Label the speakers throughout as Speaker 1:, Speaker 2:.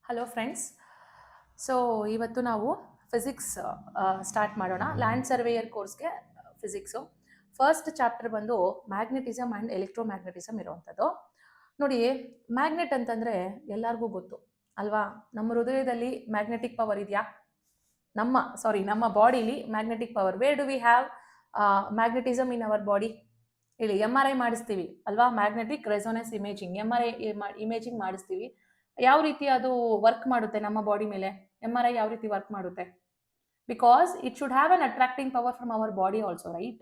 Speaker 1: Hello friends. So ಇವತ್ತು ನಾವು physics start ಮಾಡೋಣ. ಲ್ಯಾಂಡ್ ಸರ್ವೇಯರ್ ಕೋರ್ಸ್ಗೆ ಫಿಸಿಕ್ಸು ಫಸ್ಟ್ ಚಾಪ್ಟರ್ ಬಂದು ಮ್ಯಾಗ್ನೆಟಿಸಮ್ ಆ್ಯಂಡ್ ಎಲೆಕ್ಟ್ರೋಮ್ಯಾಗ್ನೆಟಿಸಮ್ ಇರುವಂಥದ್ದು. ನೋಡಿ, ಮ್ಯಾಗ್ನೆಟ್ ಅಂತಂದರೆ ಎಲ್ಲರಿಗೂ ಗೊತ್ತು ಅಲ್ವಾ? ನಮ್ಮ ಹೃದಯದಲ್ಲಿ ಮ್ಯಾಗ್ನೆಟಿಕ್ ಪವರ್ ಇದೆಯಾ? ನಮ್ಮ ಬಾಡಿಲಿ magnetic power. Where do we have magnetism in our body? ಹೇಳಿ. MRI ಮಾಡಿಸ್ತೀವಿ ಅಲ್ವಾ? Magnetic resonance imaging, MRI imaging ಮಾಡಿಸ್ತೀವಿ. ಯಾವ ರೀತಿ ಅದು ವರ್ಕ್ ಮಾಡುತ್ತೆ ನಮ್ಮ ಬಾಡಿ ಮೇಲೆ? MRI ಯಾವ ರೀತಿ ವರ್ಕ್ ಮಾಡುತ್ತೆ? Because it should have an attracting power from our body also, right?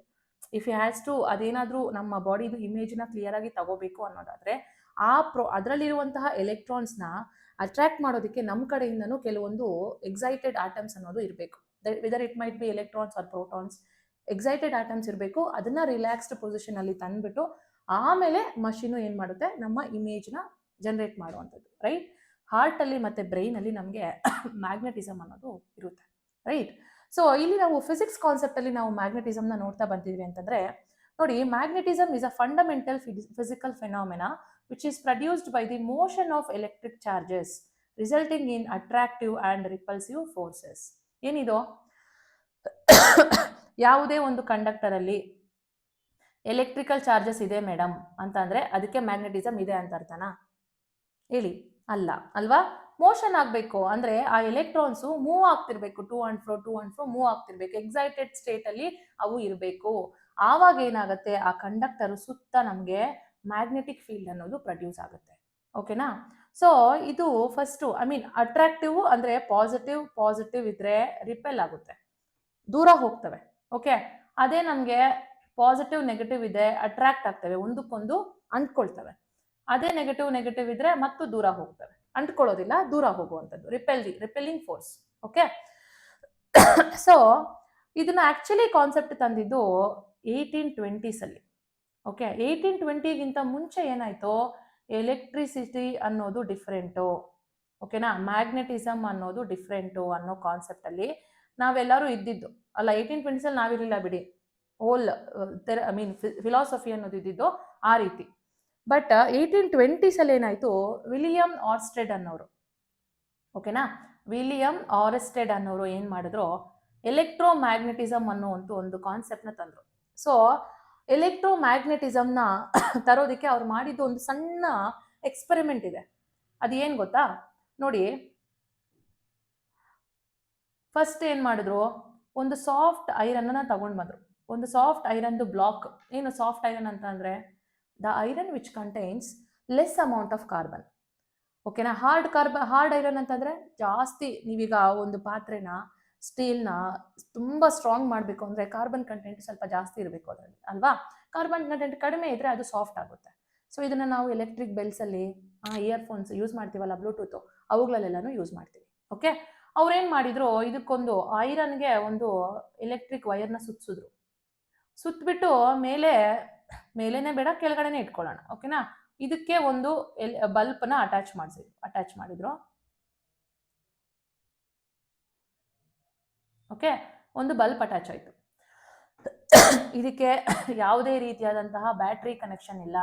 Speaker 1: If you has to ಅದೇನಾದರೂ ನಮ್ಮ ಬಾಡಿದು ಇಮೇಜ್ನ ಕ್ಲಿಯರ್ ಆಗಿ ತಗೋಬೇಕು ಅನ್ನೋದಾದ್ರೆ ಅದರಲ್ಲಿರುವಂತಹ ಎಲೆಕ್ಟ್ರಾನ್ಸ್ನ ಅಟ್ರಾಕ್ಟ್ ಮಾಡೋದಕ್ಕೆ ನಮ್ಮ ಕಡೆಯಿಂದನೂ ಕೆಲವೊಂದು ಎಕ್ಸೈಟೆಡ್ ಆಟಮ್ಸ್ ಅನ್ನೋದು ಇರಬೇಕು. Whether it might be electrons R protons, excited atoms ಇರಬೇಕು. ಅದನ್ನ ರಿಲ್ಯಾಕ್ಸ್ಡ್ ಪೊಸಿಷನ್ ಅಲ್ಲಿ ತಂದ್ಬಿಟ್ಟು ಆಮೇಲೆ ಮಷೀನು ಏನು ಮಾಡುತ್ತೆ, ನಮ್ಮ ಇಮೇಜ್ನ ಜನರೇಟ್ ಮಾಡುವಂಥದ್ದು, ರೈಟ್? ಹಾರ್ಟಲ್ಲಿ ಮತ್ತು ಬ್ರೈನಲ್ಲಿ ನಮಗೆ ಮ್ಯಾಗ್ನೆಟಿಸಮ್ ಅನ್ನೋದು ಇರುತ್ತೆ, ರೈಟ್? ಸೊ ಇಲ್ಲಿ ನಾವು ಫಿಸಿಕ್ಸ್ ಕಾನ್ಸೆಪ್ಟಲ್ಲಿ ನಾವು ಮ್ಯಾಗ್ನೆಟಿಸಮ್ನ ನೋಡ್ತಾ ಬಂದಿದ್ವಿ ಅಂತಂದರೆ, ನೋಡಿ, magnetism is a fundamental physical phenomena which is produced by the motion of electric charges resulting in attractive and repulsive forces. ಏನಿದು? ಯಾವುದೇ ಒಂದು ಕಂಡಕ್ಟರಲ್ಲಿ ಎಲೆಕ್ಟ್ರಿಕಲ್ ಚಾರ್ಜಸ್ ಇದೆ ಮೇಡಮ್ ಅಂತಂದರೆ ಅದಕ್ಕೆ ಮ್ಯಾಗ್ನೆಟಿಸಮ್ ಇದೆ ಅಂತ ಅರ್ಥನಾ? ಹೇಳಿ. ಅಲ್ಲ ಅಲ್ವಾ? ಮೋಷನ್ ಆಗಬೇಕು ಅಂದರೆ ಆ ಎಲೆಕ್ಟ್ರಾನ್ಸು ಮೂವ್ ಆಗ್ತಿರ್ಬೇಕು, ಟು ಅಂಡ್ ಫ್ರೋ ಮೂವ್ ಆಗ್ತಿರ್ಬೇಕು, ಎಕ್ಸೈಟೆಡ್ ಸ್ಟೇಟಲ್ಲಿ ಅವು ಇರಬೇಕು. ಆವಾಗ ಏನಾಗುತ್ತೆ, ಆ ಕಂಡಕ್ಟರು ಸುತ್ತ ನಮಗೆ ಮ್ಯಾಗ್ನೆಟಿಕ್ ಫೀಲ್ಡ್ ಅನ್ನೋದು ಪ್ರೊಡ್ಯೂಸ್ ಆಗುತ್ತೆ. ಓಕೆನಾ? ಸೊ ಇದು ಫಸ್ಟು, ಅಟ್ರಾಕ್ಟಿವ್ ಅಂದರೆ ಪಾಸಿಟಿವ್ ಇದ್ರೆ ರಿಪೆಲ್ ಆಗುತ್ತೆ, ದೂರ ಹೋಗ್ತವೆ. ಓಕೆ, ಅದೇ ನಮಗೆ ಪಾಸಿಟಿವ್ ನೆಗೆಟಿವ್ ಇದೆ, ಅಟ್ರಾಕ್ಟ್ ಆಗ್ತವೆ, ಒಂದಕ್ಕೊಂದು ಅಂಟ್ಕೊಳ್ತವೆ. ಅದೇ ನೆಗೆಟಿವ್ ಇದ್ರೆ ಮತ್ತು ದೂರ ಹೋಗ್ತವೆ, ಅಂಟ್ಕೊಳ್ಳೋದಿಲ್ಲ, ದೂರ ಹೋಗುವಂಥದ್ದು, ರಿಪೆಲ್ಲಿಂಗ್ ಫೋರ್ಸ್. ಓಕೆ, ಸೊ ಇದನ್ನ ಆಕ್ಚುಲಿ ಕಾನ್ಸೆಪ್ಟ್ ತಂದಿದ್ದು 1820s ಅಲ್ಲಿ. ಓಕೆ, 1820ಗಿಂತ ಮುಂಚೆ ಏನಾಯ್ತು, ಎಲೆಕ್ಟ್ರಿಸಿಟಿ ಅನ್ನೋದು ಡಿಫ್ರೆಂಟು, ಓಕೆನಾ, ಮ್ಯಾಗ್ನೆಟಿಸಮ್ ಅನ್ನೋದು ಡಿಫ್ರೆಂಟು ಅನ್ನೋ ಕಾನ್ಸೆಪ್ಟಲ್ಲಿ ನಾವೆಲ್ಲರೂ ಇದ್ದಿದ್ದು ಅಲ್ಲ. 1820s ಅಲ್ಲಿ ನಾವಿರಲಿಲ್ಲ ಬಿಡಿ, ಹೋಲ್ ಫಿಲಾಸಫಿ ಅನ್ನೋದು ಇದ್ದಿದ್ದು ಆ ರೀತಿ. ಬಟ್ 1820s ಅಲ್ಲಿ ಏನಾಯ್ತು, ವಿಲಿಯಂ ಆರ್ಸ್ಟೆಡ್ ಅನ್ನೋರು, ಓಕೆನಾ, ವಿಲಿಯಂ ಆರ್ಸ್ಟೆಡ್ ಅನ್ನೋರು ಏನು ಮಾಡಿದ್ರು, ಎಲೆಕ್ಟ್ರೋಮ್ಯಾಗ್ನೆಟಿಸಮ್ ಅನ್ನುವಂಥ ಒಂದು ಕಾನ್ಸೆಪ್ಟ್ನ ತಂದರು. ಸೊ ಎಲೆಕ್ಟ್ರೋಮ್ಯಾಗ್ನೆಟಿಸಮ್ನ ತರೋದಕ್ಕೆ ಅವ್ರು ಮಾಡಿದ್ದು ಒಂದು ಸಣ್ಣ ಎಕ್ಸ್ಪೆರಿಮೆಂಟ್ ಇದೆ. ಅದು ಏನು ಗೊತ್ತಾ? ನೋಡಿ, ಫಸ್ಟ್ ಏನು ಮಾಡಿದ್ರು, ಒಂದು ಸಾಫ್ಟ್ ಐರನ್ನ ತಗೊಂಡು ಬಂದರು. ಒಂದು ಸಾಫ್ಟ್ ಐರನ್ದು ಬ್ಲಾಕ್. ಏನು ಸಾಫ್ಟ್ ಐರನ್ ಅಂತ ಅಂದರೆ, the iron which contains less amount of carbon. ಓಕೆನಾ? ಹಾರ್ಡ್ ಐರನ್ ಅಂತಂದರೆ ಜಾಸ್ತಿ, ನೀವೀಗ ಒಂದು ಪಾತ್ರೆನ, ಸ್ಟೀಲ್ನ ತುಂಬ ಸ್ಟ್ರಾಂಗ್ ಮಾಡಬೇಕು ಅಂದರೆ ಕಾರ್ಬನ್ ಕಂಟೆಂಟ್ ಸ್ವಲ್ಪ ಜಾಸ್ತಿ ಇರಬೇಕು ಅದರಲ್ಲಿ, ಅಲ್ವಾ? ಕಾರ್ಬನ್ ಕಂಟೆಂಟ್ ಕಡಿಮೆ ಇದ್ದರೆ ಅದು ಸಾಫ್ಟ್ ಆಗುತ್ತೆ. ಸೊ ಇದನ್ನು ನಾವು ಎಲೆಕ್ಟ್ರಿಕ್ ಬೆಲ್ಸಲ್ಲಿ, ಇಯರ್ಫೋನ್ಸ್ ಯೂಸ್ ಮಾಡ್ತೀವಲ್ಲ, ಬ್ಲೂಟೂತು, ಅವುಗಳಲ್ಲೆಲ್ಲನೂ ಯೂಸ್ ಮಾಡ್ತೀವಿ. ಓಕೆ, ಅವ್ರೇನು ಮಾಡಿದ್ರು, ಇದಕ್ಕೊಂದು ಐರನ್ಗೆ ಒಂದು ಎಲೆಕ್ಟ್ರಿಕ್ ವೈರ್ನ ಸುತ್ತಿಸಿದ್ರು. ಸುತ್ತಬಿಟ್ಟು ಮೇಲೇನೆ ಬೇಡ, ಕೆಳಗಡೆನೆ ಇಟ್ಕೊಳ್ಳೋಣ, ಓಕೆನಾ? ಇದಕ್ಕೆ ಒಂದು ಬಲ್ಬ್ನ ಅಟ್ಯಾಚ್ ಮಾಡಿದ್ರು. ಓಕೆ, ಒಂದು ಬಲ್ಬ್ ಅಟ್ಯಾಚ್ ಆಯಿತು. ಇದಕ್ಕೆ ಯಾವುದೇ ರೀತಿಯಾದಂತಹ ಬ್ಯಾಟ್ರಿ ಕನೆಕ್ಷನ್ ಇಲ್ಲ,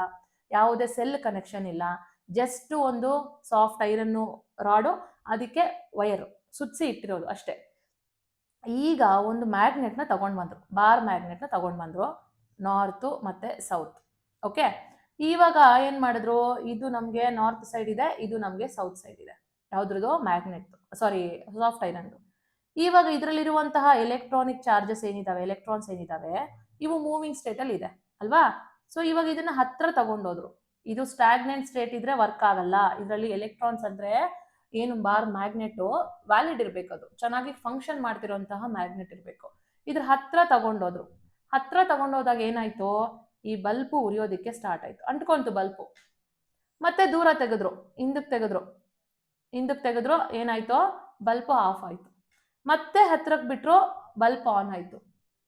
Speaker 1: ಯಾವುದೇ ಸೆಲ್ ಕನೆಕ್ಷನ್ ಇಲ್ಲ, ಜಸ್ಟ್ ಒಂದು ಸಾಫ್ಟ್ ಐರನ್ನು ರಾಡು, ಅದಕ್ಕೆ ವೈರು ಸುತ್ತಿಸಿ ಇಟ್ಟಿರೋದು ಅಷ್ಟೇ. ಈಗ ಒಂದು ಮ್ಯಾಗ್ನೆಟ್ನ ತಗೊಂಡು ಬಂದರು, ಬಾರ್ ಮ್ಯಾಗ್ನೆಟ್ನ ತಗೊಂಡು ಬಂದರು, ನಾರ್ತು ಮತ್ತು ಸೌತ್. ಓಕೆ, ಇವಾಗ ಏನು ಮಾಡಿದ್ರು, ಇದು ನಮಗೆ ನಾರ್ತ್ ಸೈಡ್ ಇದೆ, ಇದು ನಮಗೆ ಸೌತ್ ಸೈಡ್ ಇದೆ. ಯಾವುದ್ರದ್ದು? ಸಾಫ್ಟ್ ಐರನ್ದು. ಇವಾಗ ಇದರಲ್ಲಿರುವಂತಹ ಎಲೆಕ್ಟ್ರಾನಿಕ್ ಚಾರ್ಜಸ್ ಏನಿದಾವೆ, ಎಲೆಕ್ಟ್ರಾನ್ಸ್ ಏನಿದಾವೆ, ಇವು ಮೂವಿಂಗ್ ಸ್ಟೇಟಲ್ಲಿ ಇದೆ ಅಲ್ವಾ? ಸೊ ಇವಾಗ ಇದನ್ನ ಹತ್ರ ತಗೊಂಡೋದ್ರು. ಇದು ಸ್ಟಾಗ್ನೆಂಟ್ ಸ್ಟೇಟ್ ಇದ್ರೆ ವರ್ಕ್ ಆಗಲ್ಲ. ಇದರಲ್ಲಿ ಎಲೆಕ್ಟ್ರಾನ್ಸ್ ಅಂದರೆ ಏನು, ಬಾರ್ ಮ್ಯಾಗ್ನೆಟು ವ್ಯಾಲಿಡ್ ಇರಬೇಕು, ಅದು ಚೆನ್ನಾಗಿ ಫಂಕ್ಷನ್ ಮಾಡ್ತಿರೋಂತಹ ಮ್ಯಾಗ್ನೆಟ್ ಇರಬೇಕು. ಇದ್ರ ಹತ್ರ ತಗೊಂಡೋದ್ರು. ಹತ್ರ ತಗೊಂಡೋದಾಗ ಏನಾಯ್ತು, ಈ ಬಲ್ಬು ಉರಿಯೋದಕ್ಕೆ ಸ್ಟಾರ್ಟ್ ಆಯ್ತು, ಅಂಟ್ಕೊಂತು ಬಲ್ಬು. ಮತ್ತೆ ದೂರ ತೆಗೆದ್ರು, ಹಿಂದಕ್ಕೆ ತೆಗೆದ್ರು, ಏನಾಯ್ತು, ಬಲ್ಬು ಆಫ್ ಆಯ್ತು. ಮತ್ತೆ ಹತ್ರಕ್ಕೆ ಬಿಟ್ಟರು, ಬಲ್ಬ್ ಆನ್ ಆಯಿತು.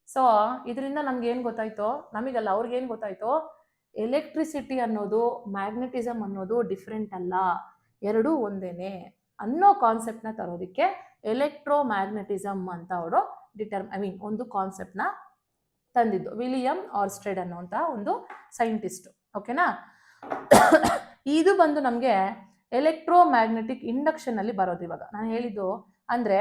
Speaker 1: ಸೊ ಇದರಿಂದ ನಮ್ಗೇನು ಗೊತ್ತಾಯ್ತು, ನಮಗಲ್ಲ ಅವ್ರಿಗೇನು ಗೊತ್ತಾಯ್ತು, ಎಲೆಕ್ಟ್ರಿಸಿಟಿ ಅನ್ನೋದು ಮ್ಯಾಗ್ನೆಟಿಸಮ್ ಅನ್ನೋದು ಡಿಫ್ರೆಂಟ್ ಅಲ್ಲ, ಎರಡೂ ಒಂದೇನೆ ಅನ್ನೋ ಕಾನ್ಸೆಪ್ಟ್ನ ತರೋದಕ್ಕೆ ಎಲೆಕ್ಟ್ರೋಮ್ಯಾಗ್ನೆಟಿಸಮ್ ಅಂತ ಅವರು ಒಂದು ಕಾನ್ಸೆಪ್ಟ್ನ ತಂದಿದ್ದು ವಿಲಿಯಂ ಆರ್ಸ್ಟೆಡ್ ಅನ್ನೋಂಥ ಒಂದು ಸೈಂಟಿಸ್ಟು. ಓಕೆನಾ? ಇದು ಬಂದು ನಮಗೆ ಎಲೆಕ್ಟ್ರೋಮ್ಯಾಗ್ನೆಟಿಕ್ ಇಂಡಕ್ಷನ್ ಅಲ್ಲಿ ಬರೋದು. ಇವಾಗ ನಾನು ಹೇಳಿದ್ದು ಅಂದ್ರೆ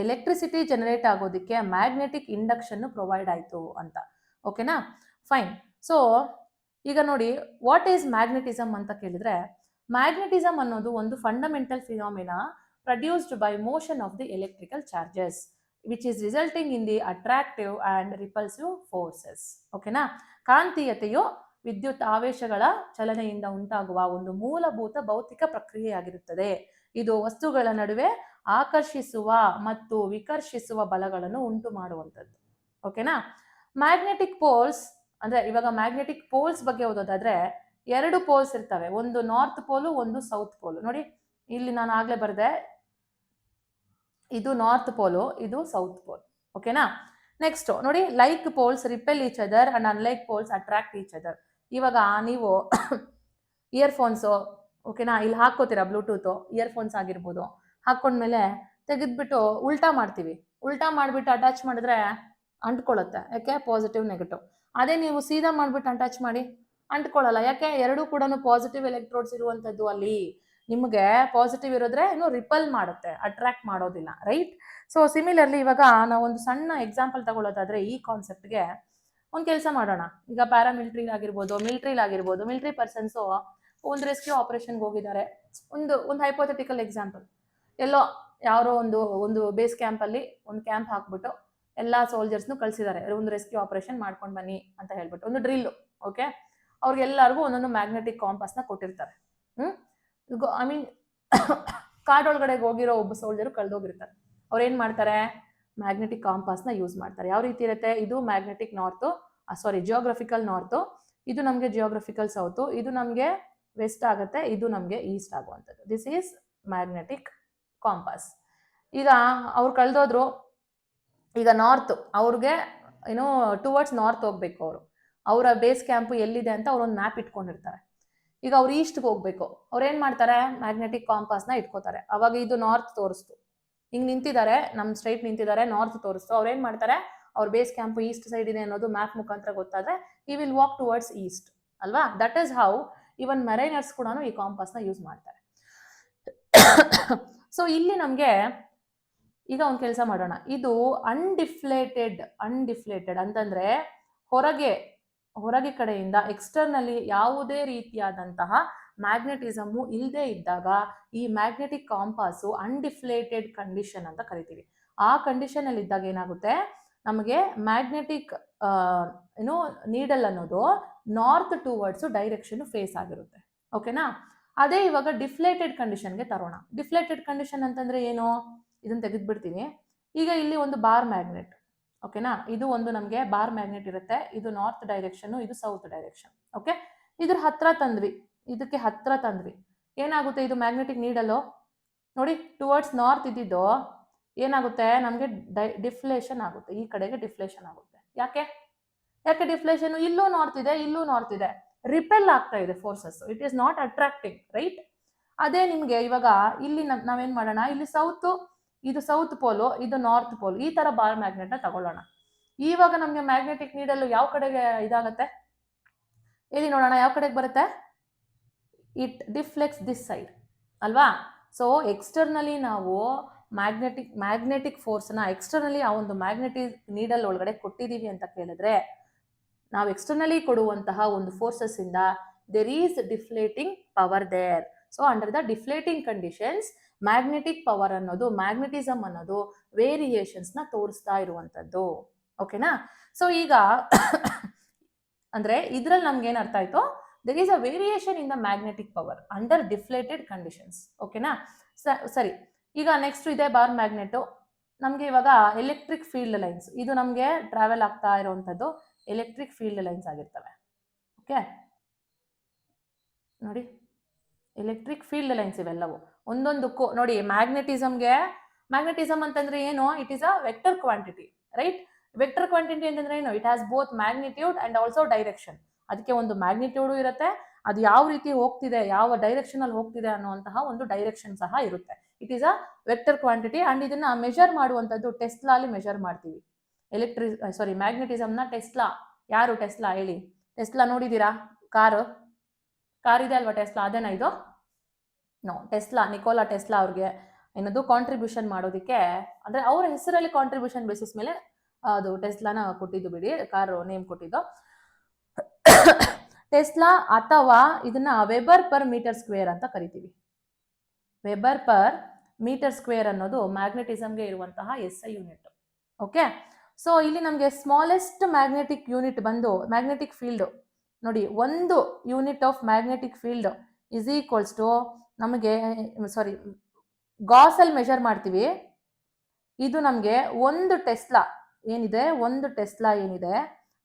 Speaker 1: ಎಲೆಕ್ಟ್ರಿಸಿಟಿ ಜನರೇಟ್ ಆಗೋದಕ್ಕೆ ಮ್ಯಾಗ್ನೆಟಿಕ್ ಇಂಡಕ್ಷನ್ ಪ್ರೊವೈಡ್ ಆಯ್ತು ಅಂತ. ಓಕೆನಾ, ಫೈನ್. ಸೊ ಈಗ ನೋಡಿ, ವಾಟ್ ಈಸ್ ಮ್ಯಾಗ್ನೆಟಿಸಮ್ ಅಂತ ಕೇಳಿದ್ರೆ, ಮ್ಯಾಗ್ನೆಟಿಸಮ್ ಅನ್ನೋದು ಒಂದು fundamental phenomena produced by motion of the electrical charges which is resulting in the attractive and repulsive forces. ಓಕೆನಾ, ಕಾಂತೀಯತೆಯು ವಿದ್ಯುತ್ ಆವೇಶಗಳ ಚಲನೆಯಿಂದ ಉಂಟಾಗುವ ಒಂದು ಮೂಲಭೂತ ಭೌತಿಕ ಪ್ರಕ್ರಿಯೆಯಾಗಿರುತ್ತದೆ. ಇದು ವಸ್ತುಗಳ ನಡುವೆ ಆಕರ್ಷಿಸುವ ಮತ್ತು ವಿಕರ್ಷಿಸುವ ಬಲಗಳನ್ನು ಉಂಟು ಮಾಡುವಂಥದ್ದು. ಓಕೆನಾ, ಮ್ಯಾಗ್ನೆಟಿಕ್ ಪೋಲ್ಸ್ ಅಂದ್ರೆ ಇವಾಗ ಮ್ಯಾಗ್ನೆಟಿಕ್ ಪೋಲ್ಸ್ ಬಗ್ಗೆ ಓದೋದಾದ್ರೆ 2 ಪೋಲ್ಸ್ ಇರ್ತವೆ, ಒಂದು ನಾರ್ತ್ ಪೋಲು, ಒಂದು ಸೌತ್ ಪೋಲು. ನೋಡಿ ಇಲ್ಲಿ ನಾನು ಆಗ್ಲೇ ಬರ್ದೆ, ಇದು ನಾರ್ತ್ ಪೋಲು, ಇದು ಸೌತ್ ಪೋಲ್. ಓಕೆನಾ, ನೆಕ್ಸ್ಟ್ ನೋಡಿ, like poles repel each other and unlike poles attract each other. ಇವಾಗ ನೀವು ಇಯರ್ಫೋನ್ಸು, ಓಕೆನಾ, ಇಲ್ಲಿ ಹಾಕೋತೀರಾ ಬ್ಲೂಟೂತ್ ಇಯರ್ಫೋನ್ಸ್ ಆಗಿರ್ಬೋದು, ಹಾಕೊಂಡ್ಮೇಲೆ ತೆಗೆದ್ಬಿಟ್ಟು ಉಲ್ಟಾ ಮಾಡ್ತೀವಿ, ಉಲ್ಟಾ ಮಾಡಿಬಿಟ್ಟು ಅಟ್ಯಾಚ್ ಮಾಡಿದ್ರೆ ಅಂಟ್ಕೊಳ್ಳುತ್ತೆ. ಯಾಕೆ? Positive negative. ಅದೇ ನೀವು ಸೀದಾ ಮಾಡಿಬಿಟ್ಟು ಅಟ್ಯಾಚ್ ಮಾಡಿ ಅಂಟ್ಕೊಳ್ಳಲ್ಲ. ಯಾಕೆ? ಎರಡೂ ಕೂಡ ಪಾಸಿಟಿವ್ ಎಲೆಕ್ಟ್ರೋಡ್ಸ್ ಇರುವಂಥದ್ದು. ಅಲ್ಲಿ ನಿಮಗೆ ಪಾಸಿಟಿವ್ ಇರೋದ್ರೆ ಇನ್ನು ರಿಪಲ್ ಮಾಡುತ್ತೆ, ಅಟ್ರಾಕ್ಟ್ ಮಾಡೋದಿಲ್ಲ, ರೈಟ್? ಸೊ ಸಿಮಿಲರ್ಲಿ ಇವಾಗ ನಾವು ಒಂದು ಸಣ್ಣ ಎಕ್ಸಾಂಪಲ್ ತಗೊಳ್ಳೋದಾದ್ರೆ ಈ ಕಾನ್ಸೆಪ್ಟ್ಗೆ ಒಂದು ಕೆಲಸ ಮಾಡೋಣ. ಈಗ ಪ್ಯಾರಾಮಿಲಿಟ್ರಿ ಆಗಿರ್ಬೋದು, ಮಿಲಿಟರಿ ಪರ್ಸನ್ಸು ಒಂದು ರೆಸ್ಕ್ಯೂ ಆಪರೇಷನ್ಗೆ ಹೋಗಿದ್ದಾರೆ. ಒಂದು ಹೈಪೋಥೆಟಿಕಲ್ ಎಕ್ಸಾಂಪಲ್, ಎಲ್ಲೋ ಯಾರೋ ಒಂದು ಬೇಸ್ ಕ್ಯಾಂಪಲ್ಲಿ ಒಂದು ಕ್ಯಾಂಪ್ ಹಾಕ್ಬಿಟ್ಟು ಎಲ್ಲ ಸೋಲ್ಜರ್ಸ್ನು ಕಳಿಸಿದ್ದಾರೆ, ಒಂದು ರೆಸ್ಕ್ಯೂ ಆಪರೇಷನ್ ಮಾಡ್ಕೊಂಡು ಬನ್ನಿ ಅಂತ ಹೇಳ್ಬಿಟ್ಟು, ಒಂದು ಡ್ರಿಲ್. ಓಕೆ, ಅವ್ರಿಗೆಲ್ಲರಿಗೂ ಒಂದೊಂದು ಮ್ಯಾಗ್ನೆಟಿಕ್ ಕಾಂಪಾಸ್ನ ಕೊಟ್ಟಿರ್ತಾರೆ. ಐ ಮೀನ್ ಕಾಡೊಳಗಡೆ ಹೋಗಿರೋ ಒಬ್ಬ ಸೋಲ್ಜರು ಕಳೆದೋಗಿರ್ತಾರೆ. ಅವ್ರು ಏನು ಮಾಡ್ತಾರೆ? ಮ್ಯಾಗ್ನೆಟಿಕ್ ಕಾಂಪಾಸ್ನ ಯೂಸ್ ಮಾಡ್ತಾರೆ. ಯಾವ ರೀತಿ ಇರುತ್ತೆ? ಇದು ಮ್ಯಾಗ್ನೆಟಿಕ್ ನಾರ್ತು, ಜಿಯೋಗ್ರಫಿಕಲ್ ನಾರ್ತು, ಇದು ನಮಗೆ ಜಿಯೋಗ್ರಫಿಕಲ್ ಸೌತು, ಇದು ನಮಗೆ ವೆಸ್ಟ್ ಆಗುತ್ತೆ, ಇದು ನಮಗೆ ಈಸ್ಟ್ ಆಗುವಂಥದ್ದು. This is magnetic compass. ಈಗ ಅವ್ರು ಕಳೆದೋದ್ರು, ಈಗ ನಾರ್ತ್ ಅವ್ರಿಗೆ ಏನೋ ಟುವರ್ಡ್ಸ್ ನಾರ್ತ್ ಹೋಗ್ಬೇಕು, ಅವರ ಬೇಸ್ ಕ್ಯಾಂಪು ಎಲ್ಲಿದೆ ಅಂತ ಅವ್ರೊಂದು ಮ್ಯಾಪ್ ಇಟ್ಕೊಂಡಿರ್ತಾರೆ. ಈಗ ಅವ್ರು ಈಸ್ಟ್ಗೆ ಹೋಗ್ಬೇಕು, ಅವ್ರು ಏನು ಮಾಡ್ತಾರೆ? ಮ್ಯಾಗ್ನೆಟಿಕ್ ಕಾಂಪಾಸ್ನ ಇಟ್ಕೋತಾರೆ. ಅವಾಗ ಇದು ನಾರ್ತ್ ತೋರಿಸ್ತು, ಹಿಂಗೆ ನಿಂತಿದ್ದಾರೆ, ನಮ್ಮ ಸ್ಟ್ರೈಟ್ ನಿಂತಿದ್ದಾರೆ, ನಾರ್ತ್ ತೋರಿಸ್ತು. ಅವ್ರು ಏನು ಮಾಡ್ತಾರೆ? ಅವ್ರ ಬೇಸ್ ಕ್ಯಾಂಪು ಈಸ್ಟ್ ಸೈಡ್ ಇದೆ ಅನ್ನೋದು ಮ್ಯಾಪ್ ಮುಖಾಂತರ ಗೊತ್ತಾದ್ರೆ ಈ ವಿಲ್ ವಾಕ್ ಟುವರ್ಡ್ಸ್ ಈಸ್ಟ್ ಅಲ್ವಾ? That is how even Mariners ಕೂಡ ಈ ಕಾಂಪಾಸ್ನ ಯೂಸ್ ಮಾಡ್ತಾರೆ. ಸೊ ಇಲ್ಲಿ ನಮಗೆ ಈಗ ಒಂದು ಕೆಲಸ ಮಾಡೋಣ. ಇದು ಅನ್ಡಿಫ್ಲೇಟೆಡ್ ಅಂತಂದ್ರೆ ಹೊರಗೆ ಕಡೆಯಿಂದ ಎಕ್ಸ್ಟರ್ನಲಿ ಯಾವುದೇ ರೀತಿಯಾದಂತಹ ಮ್ಯಾಗ್ನೆಟಿಸಮು ಇಲ್ಲದೆ ಇದ್ದಾಗ ಈ ಮ್ಯಾಗ್ನೆಟಿಕ್ ಕಾಂಪಾಸು ಅನ್ಡಿಫ್ಲೇಟೆಡ್ ಕಂಡೀಷನ್ ಅಂತ ಕರಿತೀವಿ. ಆ ಕಂಡೀಷನ್ ಅಲ್ಲಿ ಇದ್ದಾಗ ಏನಾಗುತ್ತೆ? ನಮಗೆ ಮ್ಯಾಗ್ನೆಟಿಕ್ ನೀಡಲ್ ಅನ್ನೋದು ನಾರ್ತ್ ಟುವರ್ಡ್ಸ್ ಡೈರೆಕ್ಷನ್ ಫೇಸ್ ಆಗಿರುತ್ತೆ. ಓಕೆನಾ? ಅದೇ ಇವಾಗ ಡಿಫ್ಲೇಟೆಡ್ ಕಂಡೀಷನ್ಗೆ ತರೋಣ. ಡಿಫ್ಲೇಟೆಡ್ ಕಂಡೀಷನ್ ಅಂತಂದ್ರೆ ಏನು? ಇದನ್ನ ತೆಗೆದ್ಬಿಡ್ತೀನಿ. ಈಗ ಇಲ್ಲಿ ಒಂದು ಬಾರ್ ಮ್ಯಾಗ್ನೆಟ್, ಓಕೆನಾ, ಇದು ಒಂದು ನಮಗೆ ಬಾರ್ ಮ್ಯಾಗ್ನೆಟ್ ಇರುತ್ತೆ. ಇದು ನಾರ್ತ್ ಡೈರೆಕ್ಷನ್, ಇದು ಸೌತ್ ಡೈರೆಕ್ಷನ್. ಓಕೆ, ಇದ್ರ ಹತ್ರ ತಂದ್ವಿ, ಇದಕ್ಕೆ ಹತ್ರ ತಂದ್ವಿ, ಏನಾಗುತ್ತೆ? ಇದು ಮ್ಯಾಗ್ನೆಟಿಕ್ ನೀಡಲು ನೋಡಿ ಟುವರ್ಡ್ಸ್ ನಾರ್ತ್ ಇದ್ದಿದ್ದು ಏನಾಗುತ್ತೆ? ನಮಗೆ ಡಿಫ್ಲೇಷನ್ ಆಗುತ್ತೆ, ಈ ಕಡೆಗೆ ಡಿಫ್ಲೇಷನ್ ಆಗುತ್ತೆ. ಯಾಕೆ ಡಿಫ್ಲೇಷನ್? ಇಲ್ಲೂ ನಾರ್ತ್ ಇದೆ, ಇಲ್ಲೂ ನಾರ್ತ್ ಇದೆ, ರಿಪೆಲ್ ಆಗ್ತಾ ಇದೆ forces, it is not attracting, right? ಅದೇ ನಿಮ್ಗೆ ಇವಾಗ ಇಲ್ಲಿ ನಾವೇನ್ ಮಾಡೋಣ? ಇಲ್ಲಿ ಇದು ಸೌತ್ ಪೋಲು, ಇದು ನಾರ್ತ್ ಪೋಲ್, ಈ ತರ ಬಾರ್ ಮ್ಯಾಗ್ನೆಟ್ ನ ತಗೊಳ್ಳೋಣ. ಇವಾಗ ನಮ್ಗೆ ಮ್ಯಾಗ್ನೆಟಿಕ್ ನೀಡಲ್ ಯಾವ ಕಡೆಗೆ ಇದಾಗತ್ತೆ? ಇಲ್ಲಿ ನೋಡೋಣ, ಯಾವ ಕಡೆಗೆ ಬರುತ್ತೆ? ಇಟ್ ಡಿಫ್ಲೆಕ್ಸ್ ದಿಸ್ ಸೈಡ್ ಅಲ್ವಾ? ಸೊ ಎಕ್ಸ್ಟರ್ನಲಿ ನಾವು ಮ್ಯಾಗ್ನೆಟಿಕ್ ಫೋರ್ಸ್ನ ಎಕ್ಸ್ಟರ್ನಲಿ ಆ ಒಂದು ಮ್ಯಾಗ್ನೆಟಿಕ್ ನೀಡಲ್ ಒಳಗಡೆ ಕೊಟ್ಟಿದ್ದೀವಿ ಅಂತ ಕೇಳಿದ್ರೆ, ನಾವು ಎಕ್ಸ್ಟರ್ನಲಿ ಕೊಡುವಂತಹ ಒಂದು ಫೋರ್ಸಸ್ ಇಂದ there is deflating power there. So under the deflating conditions magnetic power ಅನ್ನೋದು, ಮ್ಯಾಗ್ನೆಟಿಸಮ್ ಅನ್ನೋದು ವೇರಿಯೇಷನ್ಸ್ ನ ತೋರಿಸ್ತಾ ಇರುವಂತದ್ದು. ಓಕೆನಾ? ಸೊ ಈಗ ಅಂದ್ರೆ ಇದ್ರಲ್ಲಿ ನಮ್ಗೆ ಏನ್ ಅರ್ಥ ಆಯ್ತು? There is a variation in the magnetic power under deflated conditions. ಓಕೆನಾ? ಸರಿ, ಈಗ ನೆಕ್ಸ್ಟ್ ಇದೆ ಬಾರ್ ಮ್ಯಾಗ್ನೆಟ್. ನಮ್ಗೆ ಇವಾಗ ಎಲೆಕ್ಟ್ರಿಕ್ ಫೀಲ್ಡ್ ಲೈನ್ಸ್, ಇದು ನಮ್ಗೆ ಟ್ರಾವೆಲ್ ಆಗ್ತಾ ಇರುವಂತದ್ದು ಎಲೆಕ್ಟ್ರಿಕ್ ಫೀಲ್ಡ್ ಲೈನ್ಸ್ ಆಗಿರ್ತವೆ. ಓಕೆ, ನೋಡಿ ಎಲೆಕ್ಟ್ರಿಕ್ ಫೀಲ್ಡ್ ಲೈನ್ಸ್ ಇವೆಲ್ಲವು ಒಂದೊಂದಕ್ಕೂ ನೋಡಿ. ಮ್ಯಾಗ್ನೆಟಿಸಮ್ ಅಂತಂದ್ರೆ ಏನು? It is a vector quantity, right? Vector quantity ಅಂತಂದ್ರೆ ಏನು? It has both magnitude and also direction. ಅದಕ್ಕೆ ಒಂದು ಮ್ಯಾಗ್ನಿಟ್ಯೂಡ್ ಇರುತ್ತೆ, ಅದು ಯಾವ ರೀತಿ ಹೋಗ್ತಿದೆ, ಯಾವ ಡೈರೆಕ್ಷನ್ ಅಲ್ಲಿ ಹೋಗ್ತಿದೆ ಅನ್ನುವಂತಹ ಒಂದು ಡೈರೆಕ್ಷನ್ ಸಹ ಇರುತ್ತೆ. It is a vector quantity and ಇದನ್ನ ಮೆಜರ್ ಮಾಡುವಂತದ್ದು ಟೆಸ್ಲಾ ಅಲ್ಲಿ ಮೆಜರ್ ಮಾಡ್ತೀವಿ. ಮ್ಯಾಗ್ನೆಟಿಸಮ್ ನ ಟೆಸ್ಲಾ. ಯಾರು ಟೆಸ್ಲಾ? ಹೇಳಿ, ಟೆಸ್ಲಾ ನೋಡಿದೀರಾ? ಕಾರು ಕಾರ್ ಇದೆ ಅಲ್ವಾ ಟೆಸ್ಲಾ, ಅದೇನಾ ಇದು? ನೋ, ಟೆಸ್ಲಾ, ನಿಕೋಲಾ ಟೆಸ್ಲಾ ಅವ್ರಿಗೆ ಏನದು ಕಾಂಟ್ರಿಬ್ಯೂಷನ್ ಮಾಡೋದಕ್ಕೆ, ಅಂದ್ರೆ ಅವ್ರ ಹೆಸರಲ್ಲಿ ಕಾಂಟ್ರಿಬ್ಯೂಷನ್ ಬೇಸಿಸ್ ಮೇಲೆ ಅದು ಟೆಸ್ಲಾನ ಕೊಟ್ಟಿದ್ದು ಬಿಡಿ, ಕಾರು ನೇಮ್ ಕೊಟ್ಟಿದ್ದು ಟೆಸ್ಲಾ, ಅಥವಾ ಇದನ್ನ ವೆಬರ್ ಪರ್ ಮೀಟರ್ ಸ್ಕ್ವೇರ್ ಅಂತ ಕರಿತೀವಿ. ವೆಬರ್ ಪರ್ ಮೀಟರ್ ಸ್ಕ್ವೇರ್ ಅನ್ನೋದು ಮ್ಯಾಗ್ನೆಟಿಸಮ್ಗೆ ಇರುವಂತಹ SI ಯೂನಿಟ್. ಓಕೆ, ಸೊ ಇಲ್ಲಿ ನಮಗೆ ಸ್ಮಾಲೆಸ್ಟ್ ಮ್ಯಾಗ್ನೆಟಿಕ್ ಯೂನಿಟ್ ಬಂದು ಮ್ಯಾಗ್ನೆಟಿಕ್ ಫೀಲ್ಡ್ ನೋಡಿ, 1 unit of magnetic field is equals to ನಮಗೆ, ಸಾರಿ, ಗಾಸಲ್ಲಿ ಮೆಜರ್ ಮಾಡ್ತೀವಿ. ಇದು ನಮಗೆ 1 ಟೆಸ್ಲಾ ಏನಿದೆ, 1 ಟೆಸ್ಲಾ ಏನಿದೆ,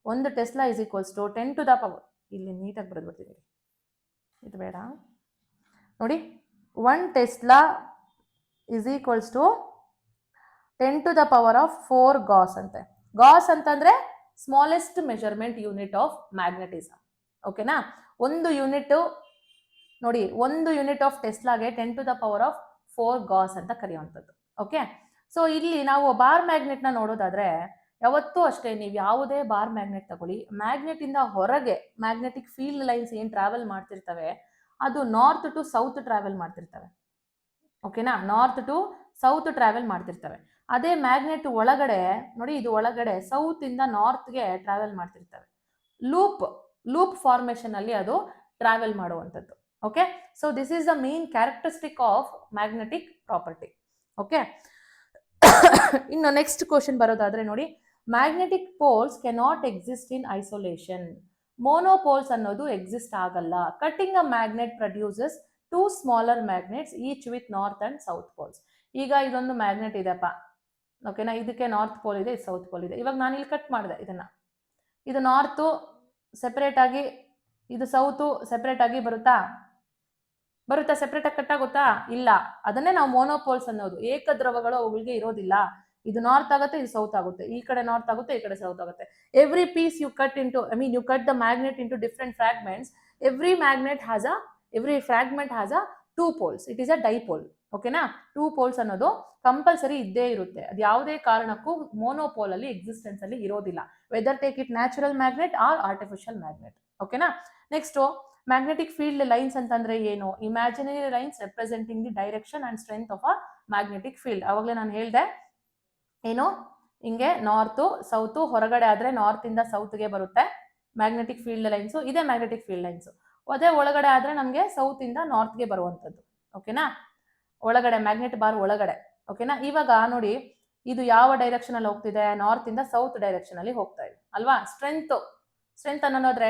Speaker 1: 1 tesla is equals to 10 to the power, ಇಲ್ಲಿ ನೀಟಾಗಿ ಬರೆದು ಬರ್ತೀವಿ, ಇದು ಬೇಡ ನೋಡಿ, 1 tesla is equals to 10 to the power of 4 gauss ಅಂತೆ. ಗಾಸ್ ಅಂತಂದ್ರೆ smallest measurement unit of magnetism. ಓಕೆನಾ, 1 ಯೂನಿಟ್ ನೋಡಿ, 1 ಯೂನಿಟ್ ಆಫ್ ಟೆಸ್ಲಾಗೆ 10 to the power of 4 gauss ಅಂತ ಕರೆಯುವಂಥದ್ದು. ಓಕೆ, ಸೊ ಇಲ್ಲಿ ನಾವು ಬಾರ್ ಮ್ಯಾಗ್ನೆಟ್ ನ ನೋಡೋದಾದ್ರೆ, ಯಾವತ್ತೂ ಅಷ್ಟೇ ನೀವು ಯಾವುದೇ ಬಾರ್ ಮ್ಯಾಗ್ನೆಟ್ ತಗೊಳ್ಳಿ, ಮ್ಯಾಗ್ನೆಟ್ ಇಂದ ಹೊರಗೆ ಮ್ಯಾಗ್ನೆಟಿಕ್ ಫೀಲ್ಡ್ ಲೈನ್ಸ್ ಏನ್ ಟ್ರಾವೆಲ್ ಮಾಡ್ತಿರ್ತವೆ ಅದು ನಾರ್ತ್ ಟು ಸೌತ್ ಟ್ರಾವೆಲ್ ಮಾಡ್ತಿರ್ತವೆ. ಓಕೆನಾ, ನಾರ್ತ್ ಟು ಸೌತ್ ಟ್ರಾವೆಲ್ ಮಾಡ್ತಿರ್ತವೆ. ಅದೇ ಮ್ಯಾಗ್ನೆಟ್ ಒಳಗಡೆ ನೋಡಿ, ಇದು ಒಳಗಡೆ ಸೌತ್ ಇಂದ ನಾರ್ತ್ಗೆ ಟ್ರಾವೆಲ್ ಮಾಡ್ತಿರ್ತವೆ. ಲೂಪ್ ಫಾರ್ಮೇಶನ್ ಅಲ್ಲಿ ಅದು ಟ್ರಾವೆಲ್ ಮಾಡುವಂಥದ್ದು. Okay, so this is the main characteristic of magnetic property. Okay, ಇನ್ನು ನೆಕ್ಸ್ಟ್ ಕ್ವಶನ್ ಬರೋದಾದ್ರೆ ನೋಡಿ, magnetic poles cannot exist in isolation. Monopoles ಅನ್ನೋದು ಎಕ್ಸಿಸ್ಟ್ ಆಗಲ್ಲ. Cutting a magnet produces 2 smaller magnets each with north and south poles. ಈಗ ಇದೊಂದು magnet ಇದೆಪ್ಪ, ಓಕೆನಾ, ಇದಕ್ಕೆ north pole ಇದೆ, ಸೌತ್ ಪೋಲ್ ಇದೆ. ಇವಾಗ ನಾನು ಇಲ್ಲಿ ಕಟ್ ಮಾಡಿದೆ ಇದನ್ನ, ಇದು ನಾರ್ತು ಸೆಪರೇಟ್ ಆಗಿ, ಇದು ಸೌತು ಸೆಪರೇಟ್ ಆಗಿ ಬರುತ್ತಾ ಸೆಪರೇಟ್ ಆಗಿ ಕಟ್ ಆಗುತ್ತಾ? ಇಲ್ಲ. ಅದನ್ನೇ ನಾವು ಮೋನೋಪೋಲ್ಸ್ ಅನ್ನೋದು. ಏಕದ್ರವಗಳು ಅವುಗಳಿಗೆ ಇರೋದಿಲ್ಲ. ಇದು ನಾರ್ತ್ ಆಗುತ್ತೆ, ಇದು ಸೌತ್ ಆಗುತ್ತೆ, ಈ ಕಡೆ ನಾರ್ತ್ ಆಗುತ್ತೆ, ಈ ಕಡೆ ಸೌತ್ ಆಗುತ್ತೆ. Every piece you cut into, you cut the magnet into different fragments. Every fragment has a 2 poles. It is a dipole. ಓಕೆನಾ, 2 poles ಅನ್ನೋದು ಕಂಪಲ್ಸರಿ ಇದ್ದೇ ಇರುತ್ತೆ. ಅದು ಯಾವುದೇ ಕಾರಣಕ್ಕೂ ಮೋನೋಪೋಲ್ ಅಲ್ಲಿ ಎಕ್ಸಿಸ್ಟೆನ್ಸ್ ಅಲ್ಲಿ ಇರೋದಿಲ್ಲ, whether take it natural magnet or artificial magnet. ಓಕೆನಾ, ನೆಕ್ಸ್ಟ್ ಮ್ಯಾಗ್ನೆಟಿಕ್ ಫೀಲ್ಡ್ ಲೈನ್ಸ್ ಅಂತಂದ್ರೆ ಏನು? Imaginary lines representing the direction and strength of a magnetic field. ಅವಾಗಲೇ ನಾನು ಹೇಳ್ದೆ ಏನು, ಹಿಂಗೆ ನಾರ್ತು ಸೌತು, ಹೊರಗಡೆ ಆದ್ರೆ ನಾರ್ತ್ ಇಂದ ಸೌತ್ಗೆ ಬರುತ್ತೆ ಮ್ಯಾಗ್ನೆಟಿಕ್ ಫೀಲ್ಡ್ ಲೈನ್ಸ್. ಇದೇ ಮ್ಯಾಗ್ನೆಟಿಕ್ ಫೀಲ್ಡ್ ಲೈನ್ಸ್. ಅದೇ ಒಳಗಡೆ ಆದ್ರೆ ನಮಗೆ ಸೌತ್ ಇಂದ ನಾರ್ತ್ಗೆ ಬರುವಂತದ್ದು. ಓಕೆನಾ, ಒಳಗಡೆ ಮ್ಯಾಗ್ನೆಟ್ ಬಾರ್ ಒಳಗಡೆ. ಓಕೆನಾ, ಇವಾಗ ನೋಡಿ, ಇದು ಯಾವ ಡೈರೆಕ್ಷನ್ ಅಲ್ಲಿ ಹೋಗ್ತಿದೆ? ನಾರ್ತ್ ಇಂದ ಸೌತ್ ಡೈರೆಕ್ಷನ್ ಅಲ್ಲಿ ಹೋಗ್ತಾ ಇದೆ ಅಲ್ವಾ. ಸ್ಟ್ರೆಂತ್ ಅನ್ನೋದಾದ್ರೆ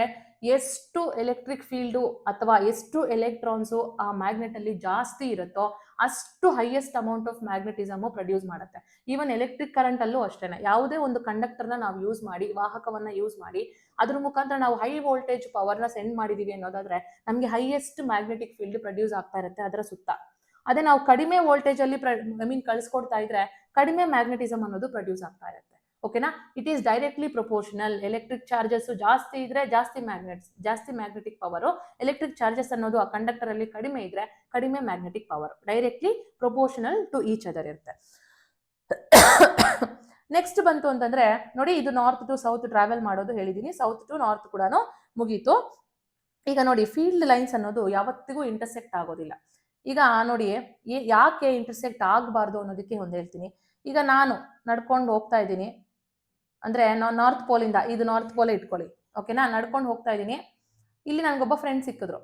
Speaker 1: ಎಷ್ಟು ಎಲೆಕ್ಟ್ರಿಕ್ ಫೀಲ್ಡು ಅಥವಾ ಎಷ್ಟು ಎಲೆಕ್ಟ್ರಾನ್ಸು ಆ ಮ್ಯಾಗ್ನೆಟ್ ಅಲ್ಲಿ ಜಾಸ್ತಿ ಇರುತ್ತೋ ಅಷ್ಟು highest amount of magnetism produce ಮಾಡುತ್ತೆ. ಈವನ್ ಎಲೆಕ್ಟ್ರಿಕ್ ಕರೆಂಟ್ ಅಲ್ಲೂ ಅಷ್ಟೇನೆ. ಯಾವುದೇ ಒಂದು ಕಂಡಕ್ಟರ್ನ ನಾವು ಯೂಸ್ ಮಾಡಿ, ವಾಹಕವನ್ನ ಯೂಸ್ ಮಾಡಿ, ಅದ್ರ ಮುಖಾಂತರ ನಾವು ಹೈ ವೋಲ್ಟೇಜ್ ಪವರ್ನ ಸೆಂಡ್ ಮಾಡಿದೀವಿ ಅನ್ನೋದಾದ್ರೆ ನಮಗೆ ಹೈಯೆಸ್ಟ್ ಮ್ಯಾಗ್ನೆಟಿಕ್ ಫೀಲ್ಡ್ ಪ್ರೊಡ್ಯೂಸ್ ಆಗ್ತಾ ಇರುತ್ತೆ ಅದರ ಸುತ್ತ. ಅದೇ ನಾವು ಕಡಿಮೆ ವೋಲ್ಟೇಜ್ ಅಲ್ಲಿ ಕಳಿಸ್ಕೊಡ್ತಾ ಇದ್ರೆ ಕಡಿಮೆ ಮ್ಯಾಗ್ನೆಟಿಸಮ್ ಅನ್ನೋದು ಪ್ರೊಡ್ಯೂಸ್ ಆಗ್ತಾ ಇರುತ್ತೆ. ಓಕೆನಾ, it is directly proportional. Electric charges ಜಾಸ್ತಿ ಇದ್ರೆ ಜಾಸ್ತಿ ಮ್ಯಾಗ್ನೆಟಿಕ್ ಪವರ್. ಎಲೆಕ್ಟ್ರಿಕ್ ಚಾರ್ಜಸ್ ಅನ್ನೋದು ಆ ಕಂಡಕ್ಟರ್ ಅಲ್ಲಿ ಕಡಿಮೆ ಇದ್ರೆ ಕಡಿಮೆ magnetic power. Directly proportional to each other ಇರುತ್ತೆ. ನೆಕ್ಸ್ಟ್ ಬಂತು ಅಂತಂದ್ರೆ ನೋಡಿ, ಇದು ನಾರ್ತ್ ಟು ಸೌತ್ ಟ್ರಾವೆಲ್ ಮಾಡೋದು ಹೇಳಿದೀನಿ, ಸೌತ್ ಟು ನಾರ್ತ್ ಕೂಡ ಮುಗೀತು. ಈಗ ನೋಡಿ, ಫೀಲ್ಡ್ ಲೈನ್ಸ್ ಅನ್ನೋದು ಯಾವತ್ತಿಗೂ ಇಂಟರ್ಸೆಕ್ಟ್ ಆಗೋದಿಲ್ಲ. ಈಗ ನೋಡಿ, ಯಾಕೆ ಇಂಟರ್ಸೆಕ್ಟ್ ಆಗಬಾರ್ದು ಅನ್ನೋದಕ್ಕೆ ಒಂದು ಹೇಳ್ತೀನಿ. ಈಗ ನಾನು ನಡ್ಕೊಂಡು ಹೋಗ್ತಾ ಇದ್ದೀನಿ ಅಂದ್ರೆ, ನಾವು ನಾರ್ತ್ ಪೋಲಿಂದ, ಇದು ನಾರ್ತ್ ಪೋಲೇ ಇಟ್ಕೊಳ್ಳಿ, ಓಕೆನಾ, ನಡ್ಕೊಂಡು ಹೋಗ್ತಾ ಇದ್ದೀನಿ. ಇಲ್ಲಿ ನನಗೊಬ್ಬ ಫ್ರೆಂಡ್ ಸಿಕ್ಕಿದ್ರು.